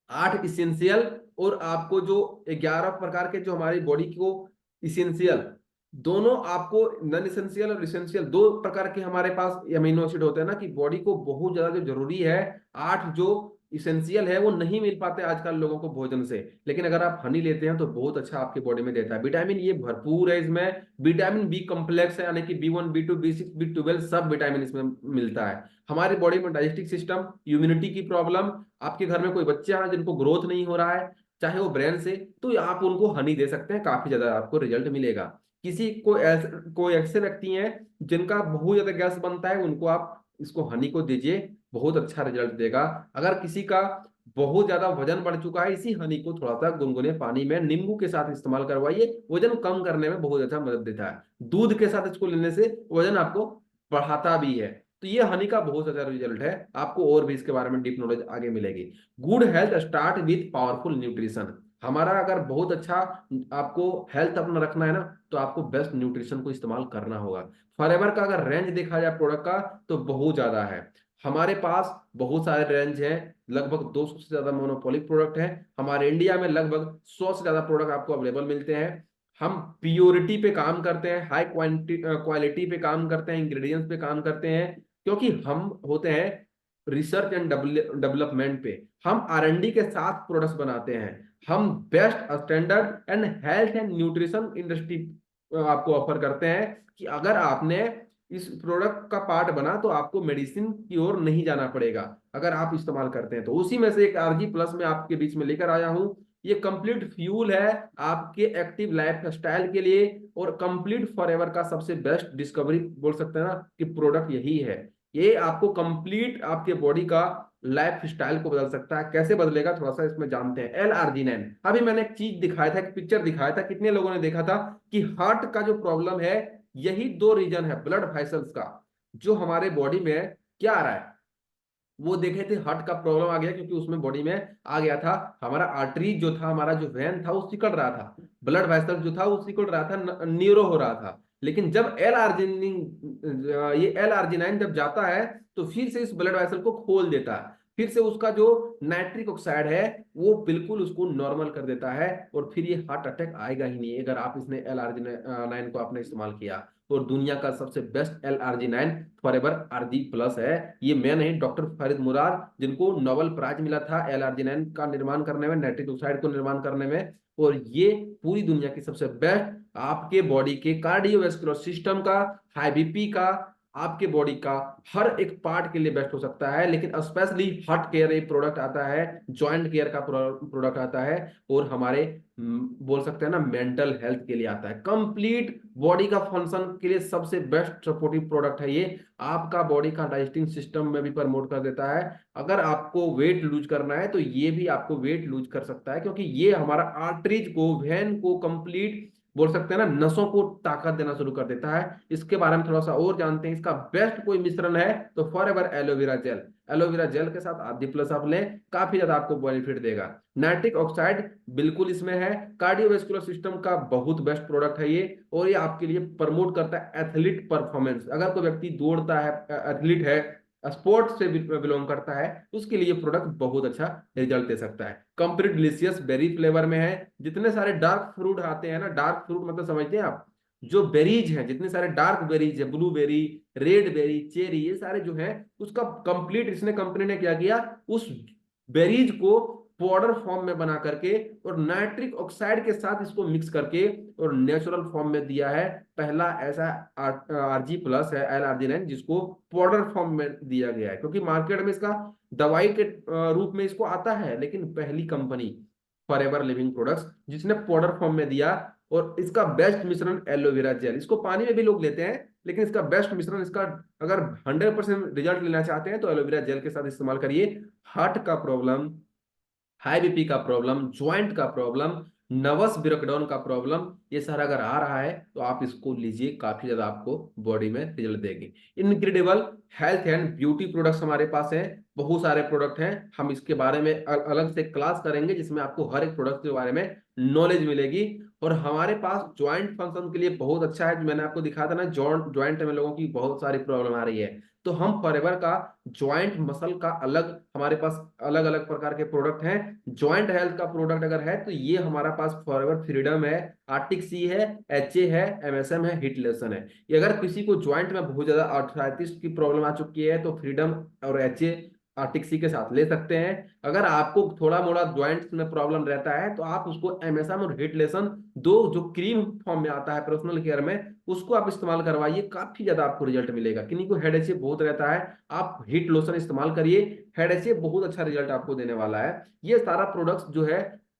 8 इसेंशियल, और आपको जो 11 प्रकार के जो हमारी बॉडी को इसेंशियल, दोनों आपको नॉन इसेंशियल और इसेंशियल दो प्रकार के हमारे पास अमीनो एसिड होते हैं ना, कि बॉडी को बहुत ज्यादा जो जरूरी है। 8 जो इसेंशियल है वो नहीं मिल पाते आजकल लोगों को भोजन से, लेकिन अगर आप हनी लेते हैं तो बहुत अच्छा आपके बॉडी में देता है। विटामिन ये भरपूर है इसमें, विटामिन बी कम्प्लेक्स है, यानी कि B1 B2 B6 B12 सब विटामिन इसमें मिलता है। हमारी बॉडी में डाइजेस्टिव सिस्टम, इम्यूनिटी की प्रॉब्लम, आपके घर में कोई बच्चे हैं जिनको ग्रोथ नहीं हो रहा है, चाहे वो ब्रेन से, तो आप उनको हनी दे सकते हैं, काफी ज्यादा आपको रिजल्ट मिलेगा। किसी कोई ऐसे व्यक्ति हैं जिनका बहुत ज्यादा गैस बनता है, उनको आप इसको हनी को दीजिए, बहुत अच्छा रिजल्ट देगा। अगर किसी का बहुत ज्यादा वजन बढ़ चुका है, इसी हनी को थोड़ा सा गुनगुने पानी में नींबू के साथ इस्तेमाल करवाइए, वजन कम करने में बहुत अच्छा मदद देता है। दूध के साथ इसको लेने से वजन आपको बढ़ाता भी है। तो ये हनी का बहुत अच्छा रिजल्ट है। आपको और भी इसके बारे में डीप नॉलेज आगे मिलेगी। Good health start with powerful nutrition. हमारा अगर बहुत अच्छा आपको हेल्थ अपना रखना है ना, तो आपको बेस्ट न्यूट्रिशन को इस्तेमाल करना होगा। फॉरएवर का अगर रेंज देखा जाए प्रोडक्ट का, तो बहुत ज्यादा है। हमारे पास बहुत सारे रेंज हैं, लगभग 200 से ज्यादा मोनोपोलिक प्रोडक्ट हैं। हमारे इंडिया में लगभग 100 से ज्यादा प्रोडक्ट आपको अवेलेबल मिलते हैं। हम प्योरिटी पे काम करते हैं, हाई क्वालिटी क्वालिटी पे काम करते हैं, इंग्रेडिएंट्स पे काम करते हैं, क्योंकि हम होते हैं रिसर्च एंड डेवलपमेंट पे। हम R&D के साथ प्रोडक्ट्स बनाते हैं। हम best standard and health and nutrition industry आपको ऑफर करते हैं कि अगर आपने इस प्रोडक्ट का पार्ट बना तो आपको मेडिसिन की ओर नहीं जाना पड़ेगा अगर आप इस्तेमाल करते हैं। तो उसी में से एक आरजी प्लस में आपके बीच में लेकर आया हूं। ये कंप्लीट फ्यूल है आपके एक्टिव लाइफ स्टाइल के लिए, और कंप्लीट फॉरएवर का सबसे बेस्ट डिस्कवरी बोल सकते हैं ना कि प्रोडक्ट यही है। ये आपको कंप्लीट आपके बॉडी का लाइफ स्टाइल को बदल सकता है। कैसे बदलेगा थोड़ा सा इसमें जानते हैं। L-आर्जिनाइन, अभी मैंने एक चीज दिखाया था, एक पिक्चर दिखाया था, कितने लोगों ने देखा था कि हार्ट का जो प्रॉब्लम है, यही दो रीजन है ब्लड वेसल्स का जो हमारे बॉडी में क्या आ रहा है, वो देखे थे हार्ट का प्रॉब्लम आ गया क्योंकि उसमें बॉडी में आ गया था हमारा आर्टरी जो था, हमारा जो वेन था वो सिकड़ रहा था, ब्लड वेसल जो था वो सिकड़ रहा था, न्यूरो हो रहा था। लेकिन जब एल आर्जिनिन, ये एल आर्जिनाइन जब जाता है तो फिर से इस ब्लड वेसल को खोल देता है, फिर से उसका जो नाइट्रिक ऑक्साइड है वो बिल्कुल उसको नॉर्मल कर देता है, और फिर ये हार्ट अटैक आएगा ही नहीं अगर आप इसने एल आर्जिनाइन को आपने इस्तेमाल किया। और दुनिया का सबसे बेस्ट L-आर्जिनाइन फॉरएवर आरजी प्लस है। ये मैं नहीं, डॉक्टर फरीद मुराद जिनको नोबेल प्राइज मिला था L-आर्जिनाइन का निर्माण करने में, नाइट्रिक ऑक्साइड को निर्माण करने में, और ये पूरी दुनिया की सबसे बेस्ट आपके बॉडी के कार्डियोवैस्कुलर सिस्टम का, हाई बीपी का, आपके बॉडी का हर एक पार्ट के लिए बेस्ट हो सकता है। लेकिन स्पेशली हार्ट केयर एक प्रोडक्ट आता है, जॉइंट केयर का प्रोडक्ट आता है, और हमारे बोल सकते हैं ना मेंटल हेल्थ के लिए आता है। कंप्लीट बॉडी का फंक्शन के लिए सबसे बेस्ट सपोर्टिव प्रोडक्ट है ये। आपका बॉडी का डाइजेस्टिंग सिस्टम में भी प्रमोट कर देता है। अगर आपको वेट लूज करना है तो ये भी आपको वेट लूज कर सकता है, क्योंकि ये हमारा आर्टरीज को, वेन को कंप्लीट बोल सकते हैं ना नसों को ताकत देना शुरू कर देता है। इसके बारे में थोड़ा सा और जानते हैं। इसका बेस्ट कोई मिश्रण है तो forever aloe vera gel. Aloe vera gel के साथ आदि प्लस आप लें, काफी ज्यादा आपको बेनिफिट देगा। नाइट्रिक ऑक्साइड बिल्कुल इसमें है, कार्डियोवैस्कुलर सिस्टम का बहुत बेस्ट प्रोडक्ट है ये, और ये आपके लिए प्रमोट करता है एथलीट परफॉर्मेंस। अगर कोई व्यक्ति दौड़ता है, एथलीट है, स्पोर्ट्स से बिलोंग करता है, उसके लिए प्रोडक्ट बहुत अच्छा रिजल्ट दे सकता है। कंप्लीट डिलीशियस बेरी फ्लेवर में है। जितने सारे डार्क फ्रूट आते हैं ना, डार्क फ्रूट मतलब समझते हैं आप, जो बेरीज हैं, जितने सारे डार्क बेरीज है, blue berry, red berry, cherry, ये सारे जो है उसका कंप्लीट इसने कंपनी ने क्या किया, उस बेरीज को पाउडर फॉर्म में बना करके और नाइट्रिक ऑक्साइड के साथ इसको मिक्स करके और नेचुरल फॉर्म में दिया है। पहला ऐसा आरजी प्लस है L-आर्जिनाइन जिसको पाउडर फॉर्म में दिया गया है, क्योंकि मार्केट में इसका दवाई के रूप में इसको आता है, लेकिन पहली कंपनी फॉरएवर लिविंग प्रोडक्ट्स जिसने पाउडर फॉर्म में दिया। और इसका बेस्ट मिश्रण एलोवेरा जेल, इसको पानी में भी लोग लेते हैं, लेकिन इसका बेस्ट मिश्रण, इसका अगर 100% रिजल्ट लेना चाहते हैं तो एलोवेरा जेल के साथ इस्तेमाल करिए। हार्ट का प्रॉब्लम, हाई बीपी का प्रॉब्लम, ज्वाइंट का प्रॉब्लम, नर्वस ब्रेकडाउन का प्रॉब्लम, ये सारा अगर आ रहा है तो आप इसको लीजिए, काफी ज्यादा आपको बॉडी में रिजल्ट देगी। Incredible health and beauty products हमारे पास हैं, बहुत सारे प्रोडक्ट हैं। हम इसके बारे में अलग से क्लास करेंगे जिसमें आपको हर एक प्रोडक्ट के बारे में नॉलेज मिलेगी। और हमारे पास ज्वाइंट फंक्शन के लिए बहुत अच्छा है, जो मैंने आपको दिखाया था ना, ज्वाइंट में लोगों की बहुत सारी प्रॉब्लम आ रही है, तो हम फॉरएवर का ज्वाइंट मसल का अलग, हमारे पास अलग अलग प्रकार के प्रोडक्ट हैं। ज्वाइंट हेल्थ का प्रोडक्ट अगर है तो ये हमारा पास फॉरएवर फ्रीडम है, आर्टिक सी है, एचए है, एमएसएम है, हिट लेसन है। ये अगर किसी को ज्वाइंट में बहुत ज्यादा आर्थराइटिस की प्रॉब्लम आ चुकी है तो फ्रीडम और एचए आर्टिक्सी के साथ ले सकते हैं। अगर आपको थोड़ा मोड़ा ज्वाइंट्स में प्रॉब्लम रहता है तो आप उसको एमएसएम और हिट लेसन, दो जो क्रीम फॉर्म में आता है पर्सनल केयर में, उसको आप इस्तेमाल करवाइए, काफी ज्यादा आपको रिजल्ट मिलेगा। किन्हीं को हेड एचे बहुत रहता है, आप हिट लोशन इस्तेमाल करिए, हेड एचे बहुत अच्छा रिजल्ट आपको देने वाला है। ये सारा प्रोडक्ट्स जो है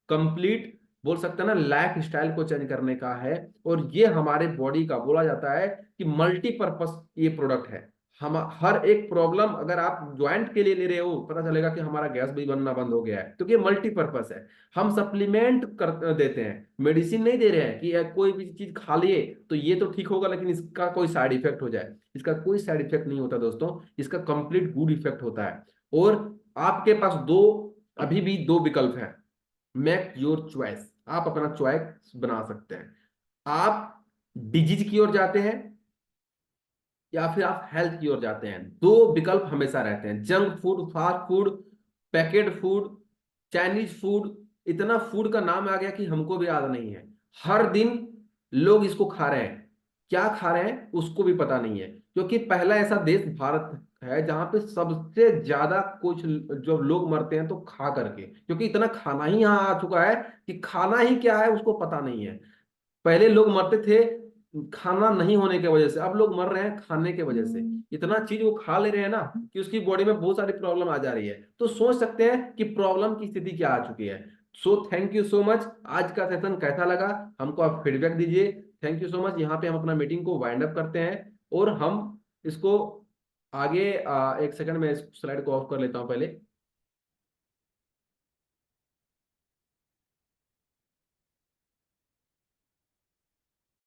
कंप्लीट बोल सकते हैं ना लाइफ स्टाइल को चेंज करने का है, और ये हमारे बॉडी का बोला जाता है कि मल्टीपर्पस ये प्रोडक्ट है। हम हर एक प्रॉब्लम अगर आप ज्वाइंट के लिए ले रहे हो, पता चलेगा कि हमारा गैस भी बनना बंद हो गया है, क्योंकि ये मल्टीपर्पस है। हम सप्लीमेंट कर देते हैं, मेडिसिन नहीं दे रहे हैं कि कोई भी चीज खा लिए तो ये तो ठीक होगा लेकिन इसका कोई साइड इफेक्ट हो जाए। इसका कोई साइड इफेक्ट नहीं होता दोस्तों, इसका कंप्लीट गुड इफेक्ट होता है। और आपके पास दो, अभी भी दो विकल्प है, मेक योर चॉइस, आप अपना चॉइस बना सकते हैं। आप डिजीज की ओर जाते हैं या फिर आप हेल्थ की ओर जाते हैं, दो विकल्प हमेशा रहते हैं। Junk food, fast food, packet food, Chinese food, इतना फूड का नाम आ गया कि हमको भी याद नहीं है। हर दिन लोग इसको खा रहे हैं, क्या खा रहे हैं उसको भी पता नहीं है, क्योंकि पहला ऐसा देश भारत है जहां पे सबसे ज्यादा कुछ जो लोग मरते हैं तो खा करके, क्योंकि इतना खाना ही यहाँ आ चुका है कि खाना ही क्या है उसको पता नहीं है। पहले लोग मरते थे खाना नहीं होने की वजह से। अब लोग मर रहे हैं खाने के वजह से, इतना चीज वो खा ले रहे हैं ना कि उसकी बॉडी में बहुत सारी प्रॉब्लम आ जा रही है। तो सोच सकते हैं कि प्रॉब्लम की स्थिति क्या आ चुकी है। So thank you so much. आज का सेशन कैसा लगा हमको आप फीडबैक दीजिए। Thank you so much. यहाँ पे हम अपना मीटिंग को वाइंड अप करते हैं और हम इसको आगे एक सेकंड में इस स्लाइड को ऑफ कर लेता हूँ पहले।